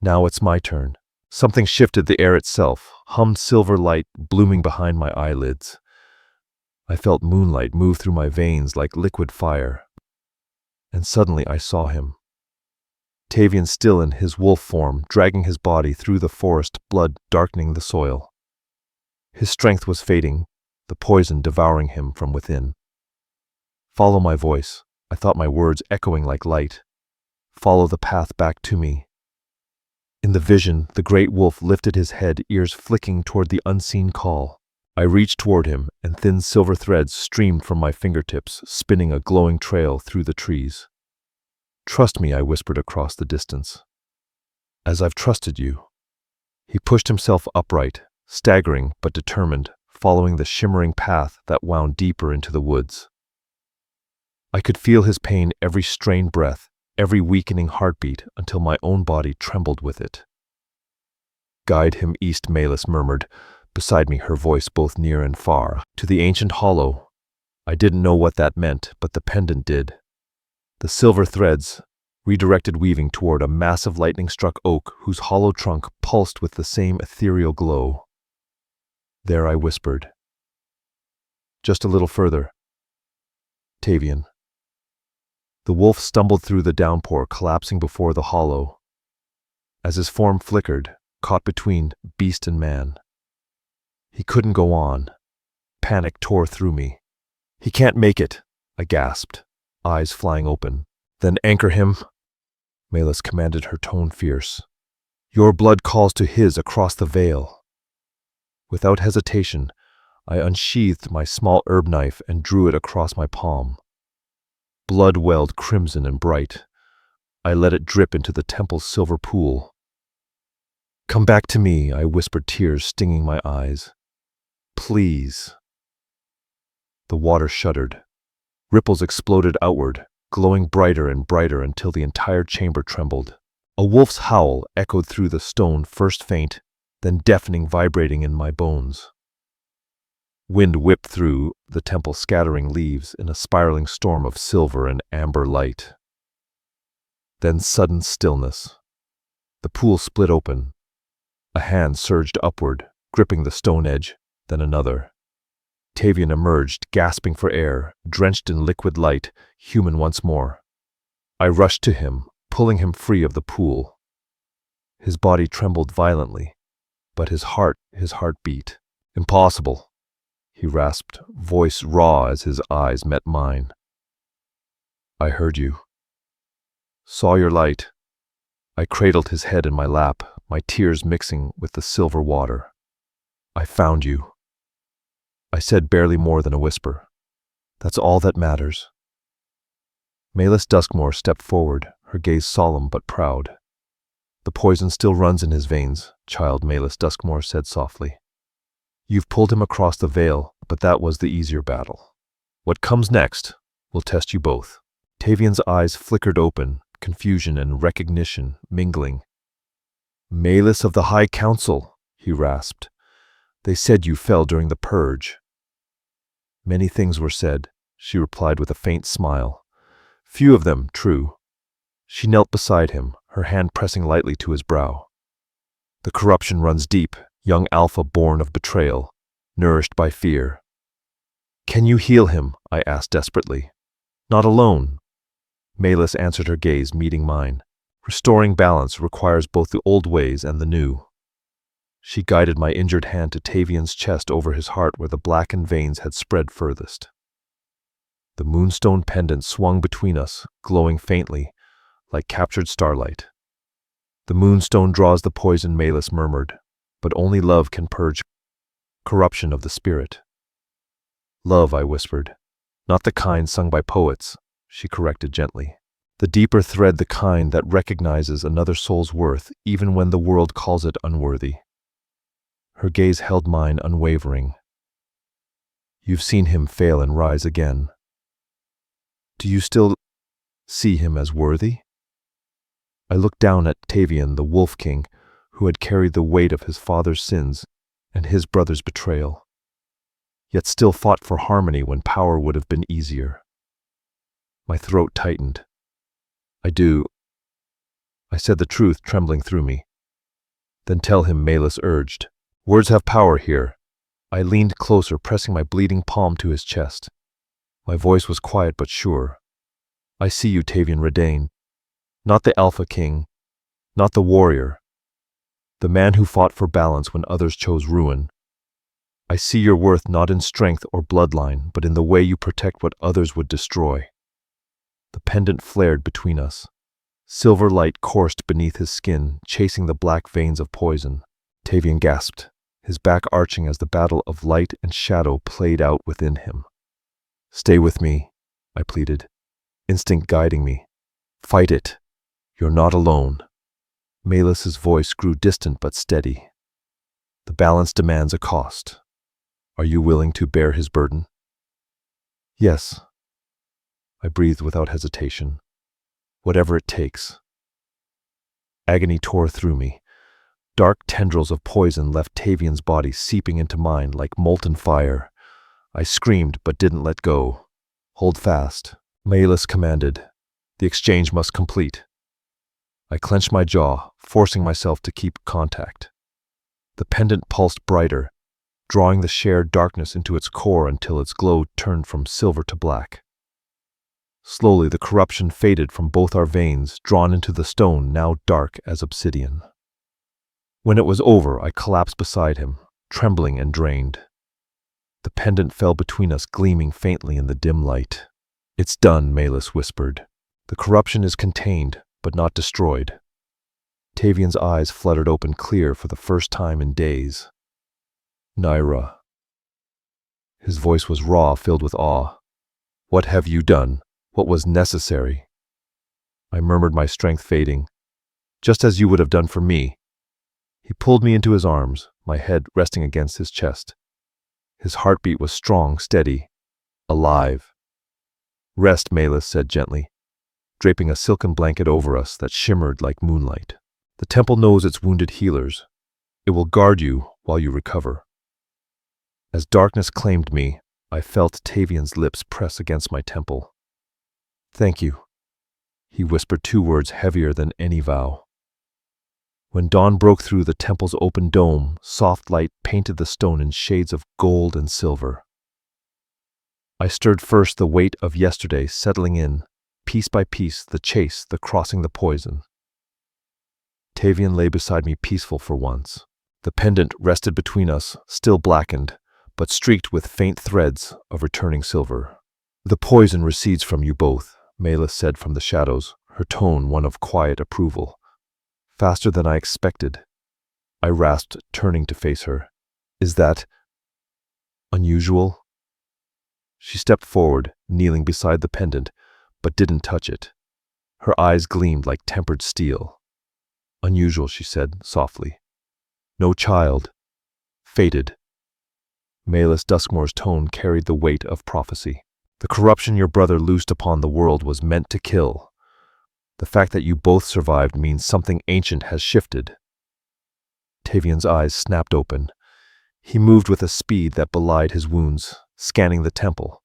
[SPEAKER 1] Now it's my turn. Something shifted the air itself, hummed silver light blooming behind my eyelids. I felt moonlight move through my veins like liquid fire. And suddenly I saw him. Tavian still in his wolf form, dragging his body through the forest, blood darkening the soil. His strength was fading, the poison devouring him from within. Follow my voice, I thought, my words echoing like light. Follow the path back to me. In the vision, the great wolf lifted his head, ears flicking toward the unseen call. I reached toward him, and thin silver threads streamed from my fingertips, spinning a glowing trail through the trees. Trust me, I whispered across the distance. As I've trusted you. He pushed himself upright, staggering but determined, following the shimmering path that wound deeper into the woods. I could feel his pain every strained breath, every weakening heartbeat, until my own body trembled with it. Guide him east, Malus murmured, beside me, her voice both near and far, to the ancient hollow. I didn't know what that meant, but the pendant did. The silver threads redirected, weaving toward a massive lightning-struck oak whose hollow trunk pulsed with the same ethereal glow. There, I whispered. Just a little further. Tavian. The wolf stumbled through the downpour, collapsing before the hollow. As his form flickered, caught between beast and man. He couldn't go on. Panic tore through me. He can't make it, I gasped, eyes flying open. Then anchor him, Malus commanded, her tone fierce. Your blood calls to his across the veil. Without hesitation, I unsheathed my small herb knife and drew it across my palm. Blood welled crimson and bright. I let it drip into the temple's silver pool. Come back to me, I whispered, tears stinging my eyes. Please. The water shuddered. Ripples exploded outward, glowing brighter and brighter until the entire chamber trembled. A wolf's howl echoed through the stone, first faint, then deafening, vibrating in my bones. Wind whipped through the temple, scattering leaves in a spiraling storm of silver and amber light. Then sudden stillness. The pool split open. A hand surged upward, gripping the stone edge, then another. Tavian emerged, gasping for air, drenched in liquid light, human once more. I rushed to him, pulling him free of the pool. His body trembled violently, but his heart beat. Impossible, he rasped, voice raw as his eyes met mine. I heard you. Saw your light. I cradled his head in my lap, my tears mixing with the silver water. I found you. I said, barely more than a whisper. That's all that matters. Malus Duskmore stepped forward, her gaze solemn but proud. The poison still runs in his veins, child, Malus Duskmore said softly. You've pulled him across the veil, but that was the easier battle. What comes next will test you both. Tavian's eyes flickered open, confusion and recognition mingling. Malus of the High Council, he rasped. They said you fell during the purge. Many things were said, she replied with a faint smile. Few of them true. She knelt beside him, her hand pressing lightly to his brow. The corruption runs deep, young alpha born of betrayal, nourished by fear. Can you heal him? I asked desperately. Not alone. Malus answered her gaze, meeting mine. Restoring balance requires both the old ways and the new. She guided my injured hand to Tavian's chest over his heart where the blackened veins had spread furthest. The moonstone pendant swung between us, glowing faintly, like captured starlight. The moonstone draws the poison, Malus murmured, but only love can purge corruption of the spirit. Love, I whispered. Not the kind sung by poets, she corrected gently. The deeper thread, the kind that recognizes another soul's worth even when the world calls it unworthy. Her gaze held mine unwavering. You've seen him fail and rise again. Do you still see him as worthy? I looked down at Tavian, the Wolf King, who had carried the weight of his father's sins and his brother's betrayal, yet still fought for harmony when power would have been easier. My throat tightened. I do. I said the truth trembling through me. Then tell him, Malus urged. Words have power here. I leaned closer, pressing my bleeding palm to his chest. My voice was quiet but sure. I see you, Tavian Redane. Not the Alpha King, not the warrior, the man who fought for balance when others chose ruin. I see your worth not in strength or bloodline, but in the way you protect what others would destroy. The pendant flared between us. Silver light coursed beneath his skin, chasing the black veins of poison. Tavian gasped, his back arching as the battle of light and shadow played out within him. Stay with me, I pleaded, instinct guiding me. Fight it. You're not alone. Malus's voice grew distant but steady. The balance demands a cost. Are you willing to bear his burden? Yes. I breathed without hesitation. Whatever it takes. Agony tore through me. Dark tendrils of poison left Tavian's body seeping into mine like molten fire. I screamed but didn't let go. Hold fast, Malus commanded. The exchange must complete. I clenched my jaw, forcing myself to keep contact. The pendant pulsed brighter, drawing the shared darkness into its core until its glow turned from silver to black. Slowly the corruption faded from both our veins, drawn into the stone now dark as obsidian. When it was over, I collapsed beside him, trembling and drained. The pendant fell between us, gleaming faintly in the dim light. It's done, Malus whispered. The corruption is contained, but not destroyed. Tavian's eyes fluttered open clear for the first time in days. Nyra. His voice was raw, filled with awe. What have you done? What was necessary? I murmured, my strength fading. Just as you would have done for me. He pulled me into his arms, my head resting against his chest. His heartbeat was strong, steady, alive. Rest, Malus said gently, draping a silken blanket over us that shimmered like moonlight. The temple knows its wounded healers. It will guard you while you recover. As darkness claimed me, I felt Tavian's lips press against my temple. Thank you. He whispered two words heavier than any vow. When dawn broke through the temple's open dome, soft light painted the stone in shades of gold and silver. I stirred first, the weight of yesterday settling in, piece by piece, the chase, the crossing the poison. Tavian lay beside me, peaceful for once. The pendant rested between us, still blackened, but streaked with faint threads of returning silver. The poison recedes from you both, Malus said from the shadows, her tone one of quiet approval. Faster than I expected. I rasped, turning to face her. Is that unusual? She stepped forward, kneeling beside the pendant, but didn't touch it. Her eyes gleamed like tempered steel. Unusual, she said, softly. No child. Fated. Malus Duskmore's tone carried the weight of prophecy. The corruption your brother loosed upon the world was meant to kill. The fact that you both survived means something ancient has shifted. Tavian's eyes snapped open. He moved with a speed that belied his wounds, scanning the temple.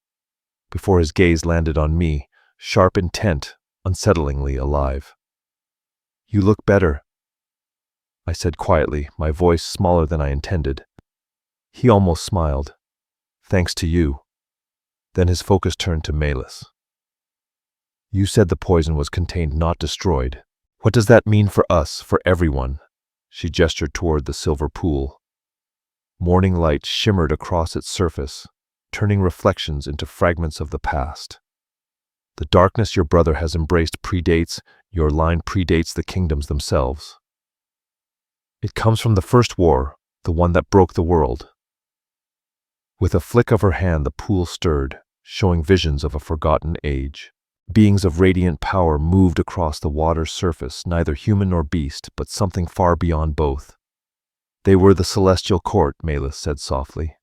[SPEAKER 1] Before his gaze landed on me, sharp intent, unsettlingly alive. You look better, I said quietly, my voice smaller than I intended. He almost smiled. Thanks to you. Then his focus turned to Malus. You said the poison was contained, not destroyed. What does that mean for us, for everyone? She gestured toward the silver pool. Morning light shimmered across its surface, turning reflections into fragments of the past. The darkness your brother has embraced predates, your line predates the kingdoms themselves. It comes from the first war, the one that broke the world. With a flick of her hand, the pool stirred, showing visions of a forgotten age. Beings of radiant power moved across the water's surface, neither human nor beast, but something far beyond both. They were the celestial court, Malus said softly.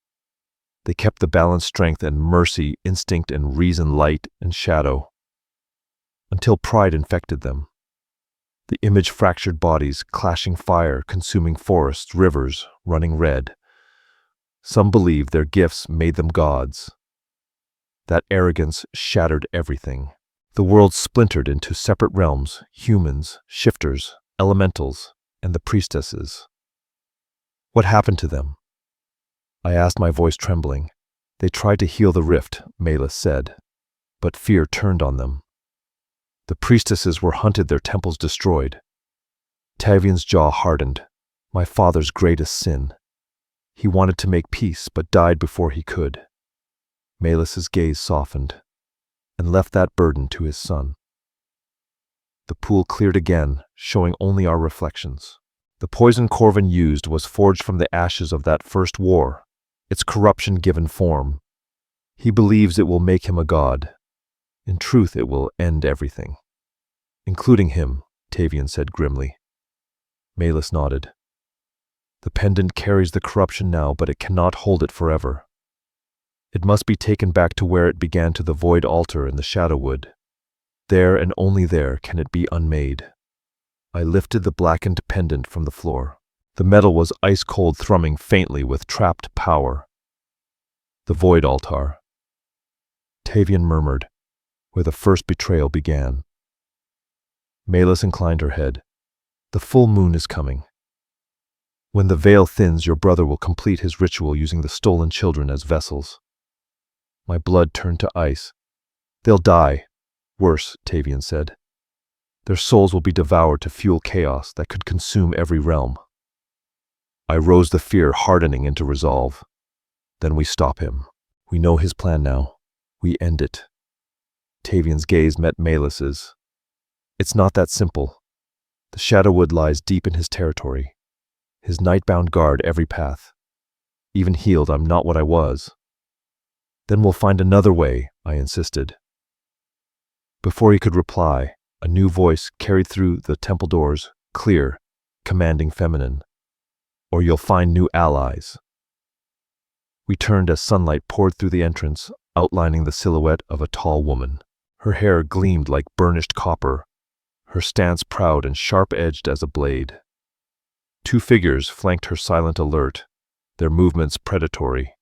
[SPEAKER 1] They kept the balanced strength and mercy, instinct and reason, light and shadow, until pride infected them. The image fractured bodies, clashing fire, consuming forests, rivers, running red. Some believed their gifts made them gods. That arrogance shattered everything. The world splintered into separate realms, humans, shifters, elementals, and the priestesses. What happened to them? I asked, my voice trembling. They tried to heal the rift, Malus said, but fear turned on them. The priestesses were hunted, their temples destroyed. Tavian's jaw hardened. My father's greatest sin. He wanted to make peace, but died before he could. Malus's gaze softened, and left that burden to his son. The pool cleared again, showing only our reflections. The poison Corvin used was forged from the ashes of that first war, its corruption given form. He believes it will make him a god. In truth, it will end everything. Including him, Tavian said grimly. Malus nodded. The pendant carries the corruption now, but it cannot hold it forever. It must be taken back to where it began, to the void altar in the Shadowwood. There and only there can it be unmade. I lifted the blackened pendant from the floor. The metal was ice-cold, thrumming faintly with trapped power. The void altar. Tavian murmured, where the first betrayal began. Malus inclined her head. The full moon is coming. When the veil thins, your brother will complete his ritual using the stolen children as vessels. My blood turned to ice. They'll die. Worse, Tavian said. Their souls will be devoured to fuel chaos that could consume every realm. I rose, the fear hardening into resolve. Then we stop him. We know his plan now. We end it. Tavian's gaze met Malus's. It's not that simple. The Shadowwood lies deep in his territory. His night-bound guard every path. Even healed, I'm not what I was. Then we'll find another way, I insisted. Before he could reply, a new voice carried through the temple doors, clear, commanding, feminine. Or you'll find new allies. We turned as sunlight poured through the entrance, outlining the silhouette of a tall woman. Her hair gleamed like burnished copper, her stance proud and sharp-edged as a blade. Two figures flanked her, silent, alert, their movements predatory.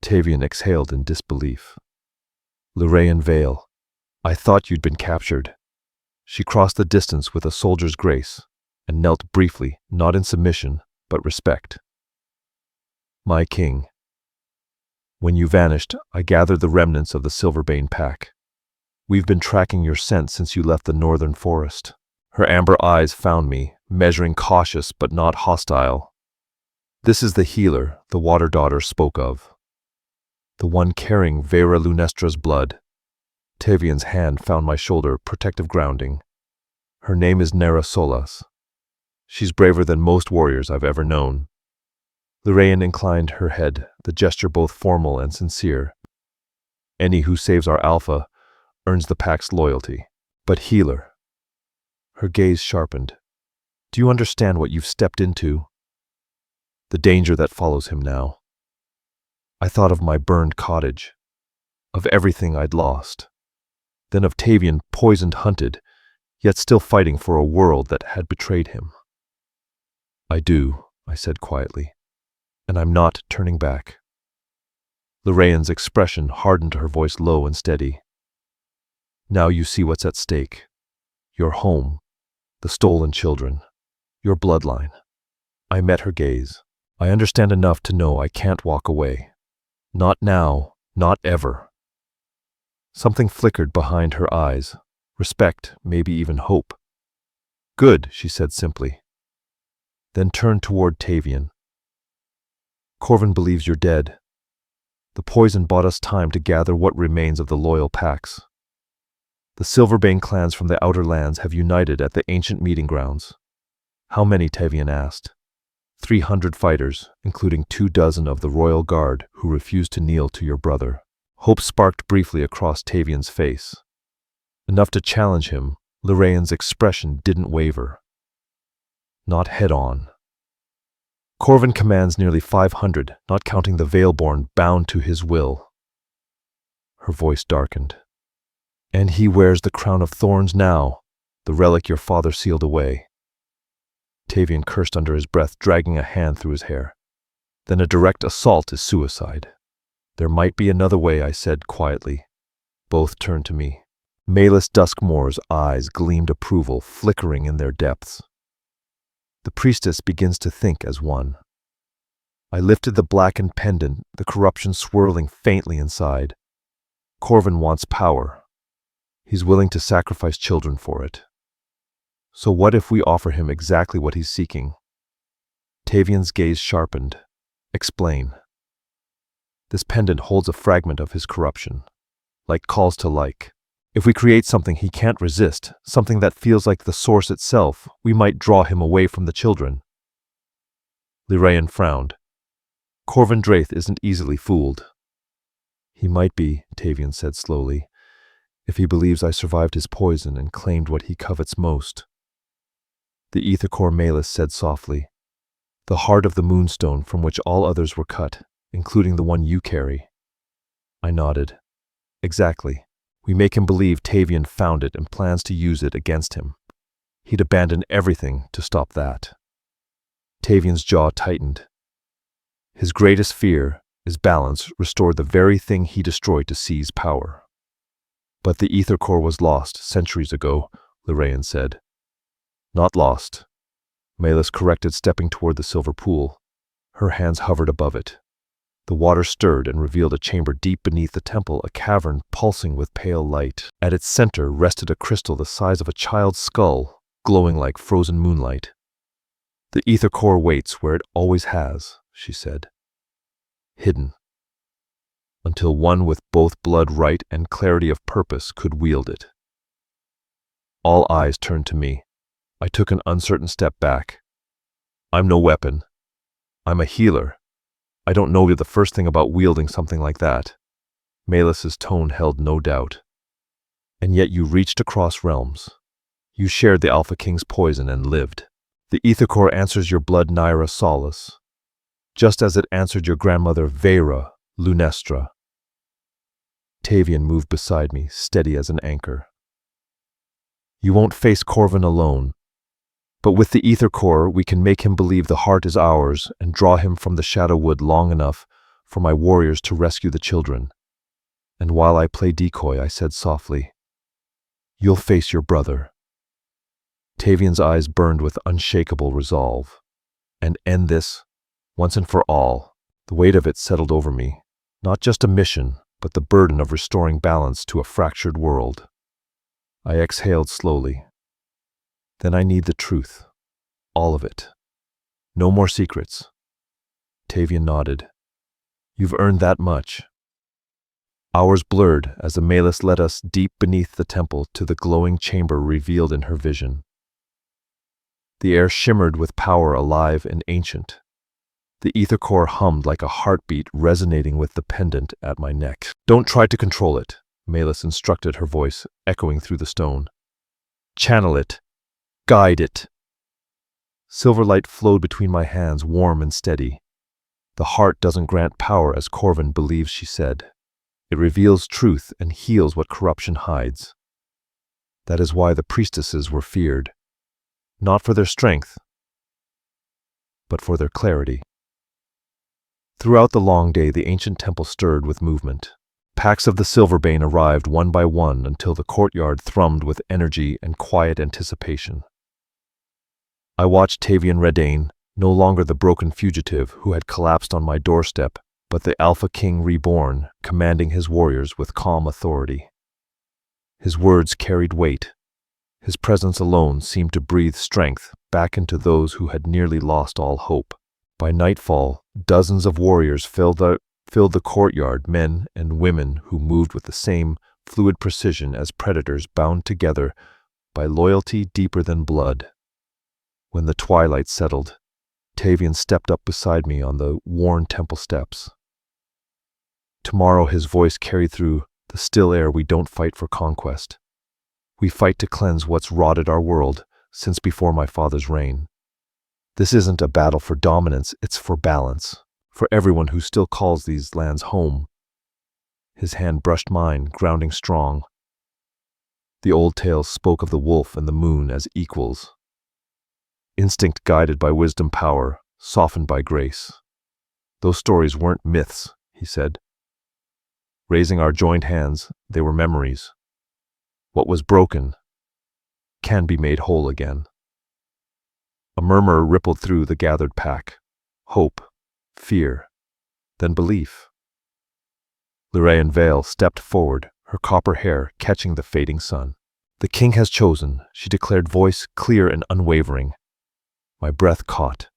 [SPEAKER 1] Tavian exhaled in disbelief. Lyraean Vale. I thought you'd been captured. She crossed the distance with a soldier's grace, and knelt briefly, not in submission, but respect. My king. When you vanished, I gathered the remnants of the Silverbane pack. We've been tracking your scent since you left the northern forest. Her amber eyes found me, measuring, cautious but not hostile. This is the healer the Water Daughter spoke of. The one carrying Vera Lunestra's blood. Tavian's hand found my shoulder, protective grounding. Her name is Nyra Solas. She's braver than most warriors I've ever known. Lyraean inclined her head, the gesture both formal and sincere. Any who saves our alpha earns the pack's loyalty. But healer. Her gaze sharpened. Do you understand what you've stepped into? The danger that follows him now. I thought of my burned cottage, of everything I'd lost, then of Tavian poisoned, hunted, yet still fighting for a world that had betrayed him. I do, I said quietly, and I'm not turning back. Lorraine's expression hardened, her voice low and steady. Now you see what's at stake. Your home, the stolen children, your bloodline. I met her gaze. I understand enough to know I can't walk away. Not now, not ever. Something flickered behind her eyes. Respect, maybe even hope. Good, she said simply. Then turned toward Tavian. Corvin believes you're dead. The poison bought us time to gather what remains of the loyal packs. The Silverbane clans from the Outer Lands have united at the ancient meeting grounds. How many? Tavian asked. 300 fighters, including 24 of the Royal Guard who refused to kneel to your brother. Hope sparked briefly across Tavian's face. Enough to challenge him, Lorraine's expression didn't waver. Not head-on. Corvin commands nearly 500, not counting the Veilborn bound to his will. Her voice darkened. And he wears the crown of thorns now, the relic your father sealed away. Tavian cursed under his breath, dragging a hand through his hair. Then a direct assault is suicide. There might be another way, I said quietly. Both turned to me. Malus Duskmore's eyes gleamed approval, flickering in their depths. The priestess begins to think as one. I lifted the blackened pendant, the corruption swirling faintly inside. Corvin wants power. He's willing to sacrifice children for it. So what if we offer him exactly what he's seeking? Tavian's gaze sharpened. Explain. This pendant holds a fragment of his corruption, like calls to like. If we create something he can't resist, something that feels like the source itself, we might draw him away from the children. Lorraine frowned. Corvin Draith isn't easily fooled. He might be, Tavian said slowly, if he believes I survived his poison and claimed what he covets most. The Aethercore Malus said softly, the heart of the moonstone from which all others were cut, including the one you carry. I nodded. Exactly. We make him believe Tavian found it and plans to use it against him. He'd abandon everything to stop that. Tavian's jaw tightened. His greatest fear, his balance, restored the very thing he destroyed to seize power. But the Aethercore was lost centuries ago, Lorraine said. Not lost. Malus corrected, stepping toward the silver pool. Her hands hovered above it. The water stirred and revealed a chamber deep beneath the temple, a cavern pulsing with pale light. At its center rested a crystal the size of a child's skull, glowing like frozen moonlight. The Aethercore waits where it always has, she said. Hidden. Until one with both blood right and clarity of purpose could wield it. All eyes turned to me. I took an uncertain step back. I'm no weapon. I'm a healer. I don't know the first thing about wielding something like that. Malus's tone held no doubt. And yet you reached across realms. You shared the Alpha King's poison and lived. The Aethercore answers your blood, Nyra Solace, just as it answered your grandmother, Vera Lunestra. Tavian moved beside me, steady as an anchor. You won't face Corvin alone. But with the Aethercore, we can make him believe the heart is ours and draw him from the Shadow Wood long enough for my warriors to rescue the children. And while I play decoy, I said softly, you'll face your brother. Tavian's eyes burned with unshakable resolve. And end this, once and for all. The weight of it settled over me. Not just a mission, but the burden of restoring balance to a fractured world. I exhaled slowly. Then I need the truth. All of it. No more secrets. Tavian nodded. You've earned that much. Hours blurred as the Malus led us deep beneath the temple to the glowing chamber revealed in her vision. The air shimmered with power, alive and ancient. The Aethercore hummed like a heartbeat, resonating with the pendant at my neck. Don't try to control it, Malus instructed, her voice echoing through the stone. Channel it. Guide it. Silver light flowed between my hands, warm and steady. The heart doesn't grant power, as Corvin believes, she said. It reveals truth and heals what corruption hides. That is why the priestesses were feared, not for their strength, but for their clarity. Throughout the long day, the ancient temple stirred with movement. Packs of the Silverbane arrived one by one until the courtyard thrummed with energy and quiet anticipation. I watched Tavian Redane, no longer the broken fugitive who had collapsed on my doorstep, but the Alpha King reborn, commanding his warriors with calm authority. His words carried weight. His presence alone seemed to breathe strength back into those who had nearly lost all hope. By nightfall, dozens of warriors filled the courtyard, men and women who moved with the same fluid precision as predators bound together by loyalty deeper than blood. When the twilight settled, Tavian stepped up beside me on the worn temple steps. Tomorrow, his voice carried through the still air, we don't fight for conquest. We fight to cleanse what's rotted our world since before my father's reign. This isn't a battle for dominance, it's for balance, for everyone who still calls these lands home. His hand brushed mine, grounding strong. The old tales spoke of the wolf and the moon as equals. Instinct guided by wisdom, power, softened by grace. Those stories weren't myths, he said. Raising our joined hands, they were memories. What was broken can be made whole again. A murmur rippled through the gathered pack. Hope, fear, then belief. Lyraean Vale stepped forward, her copper hair catching the fading sun. The king has chosen, she declared, voice clear and unwavering. My breath caught.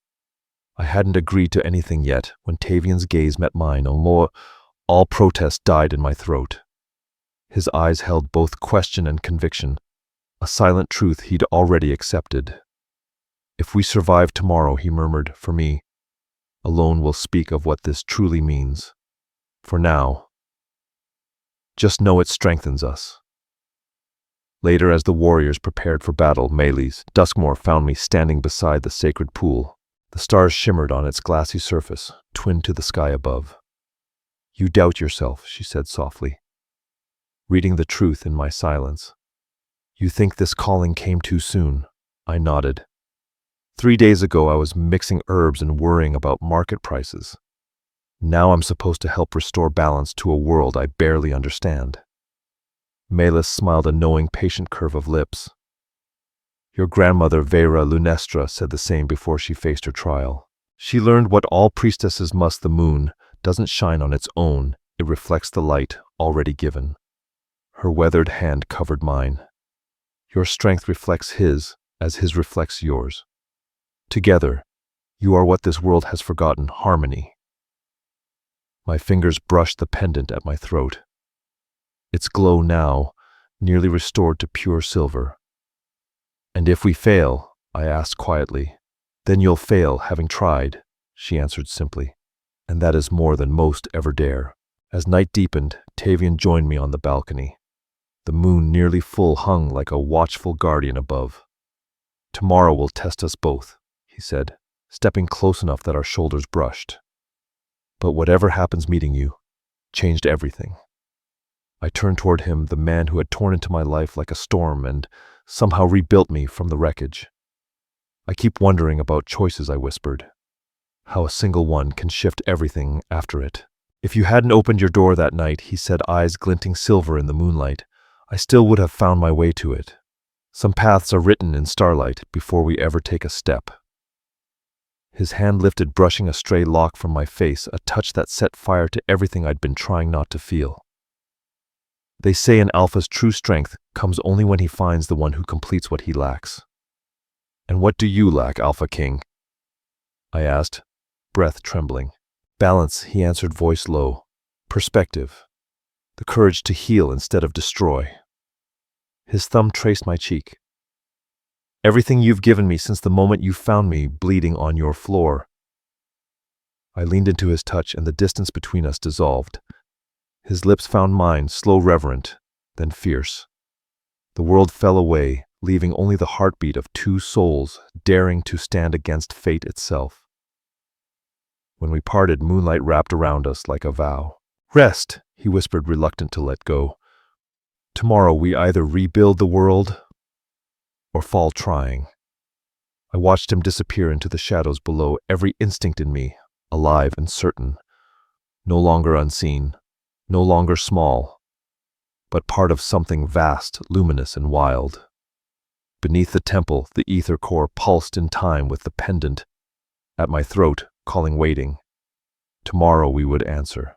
[SPEAKER 1] I hadn't agreed to anything yet when Tavian's gaze met mine. All protest died in my throat. His eyes held both question and conviction, a silent truth he'd already accepted. If we survive tomorrow, he murmured, for me, alone will speak of what this truly means. For now, just know it strengthens us. Later, as the warriors prepared for battle, Melees, Duskmore found me standing beside the sacred pool. The stars shimmered on its glassy surface, twinned to the sky above. You doubt yourself, she said softly, reading the truth in my silence. You think this calling came too soon? I nodded. 3 days ago, I was mixing herbs and worrying about market prices. Now I'm supposed to help restore balance to a world I barely understand. Melis smiled, a knowing, patient curve of lips. Your grandmother, Vera Lunestra, said the same before she faced her trial. She learned what all priestesses must. The moon doesn't shine on its own, it reflects the light already given. Her weathered hand covered mine. Your strength reflects his, as his reflects yours. Together, you are what this world has forgotten, harmony. My fingers brushed the pendant at my throat. Its glow now, nearly restored to pure silver. And if we fail, I asked quietly, then you'll fail having tried, she answered simply. And that is more than most ever dare. As night deepened, Tavian joined me on the balcony. The moon, nearly full, hung like a watchful guardian above. Tomorrow will test us both, he said, stepping close enough that our shoulders brushed. But whatever happens, meeting you changed everything. I turned toward him, the man who had torn into my life like a storm and somehow rebuilt me from the wreckage. I keep wondering about choices, I whispered. How a single one can shift everything after it. If you hadn't opened your door that night, he said, eyes glinting silver in the moonlight, I still would have found my way to it. Some paths are written in starlight before we ever take a step. His hand lifted, brushing a stray lock from my face, a touch that set fire to everything I'd been trying not to feel. They say an alpha's true strength comes only when he finds the one who completes what he lacks. And what do you lack, Alpha King? I asked, breath trembling. Balance, he answered, voice low. Perspective. The courage to heal instead of destroy. His thumb traced my cheek. Everything you've given me since the moment you found me bleeding on your floor. I leaned into his touch and the distance between us dissolved. His lips found mine, slow, reverent, then fierce. The world fell away, leaving only the heartbeat of two souls daring to stand against fate itself. When we parted, moonlight wrapped around us like a vow. "Rest," he whispered, reluctant to let go. "Tomorrow we either rebuild the world or fall trying." I watched him disappear into the shadows below, every instinct in me alive and certain, no longer unseen, no longer small, but part of something vast, luminous, and wild. Beneath the temple, the ether core pulsed in time with the pendant at my throat, calling waiting. Tomorrow we would answer.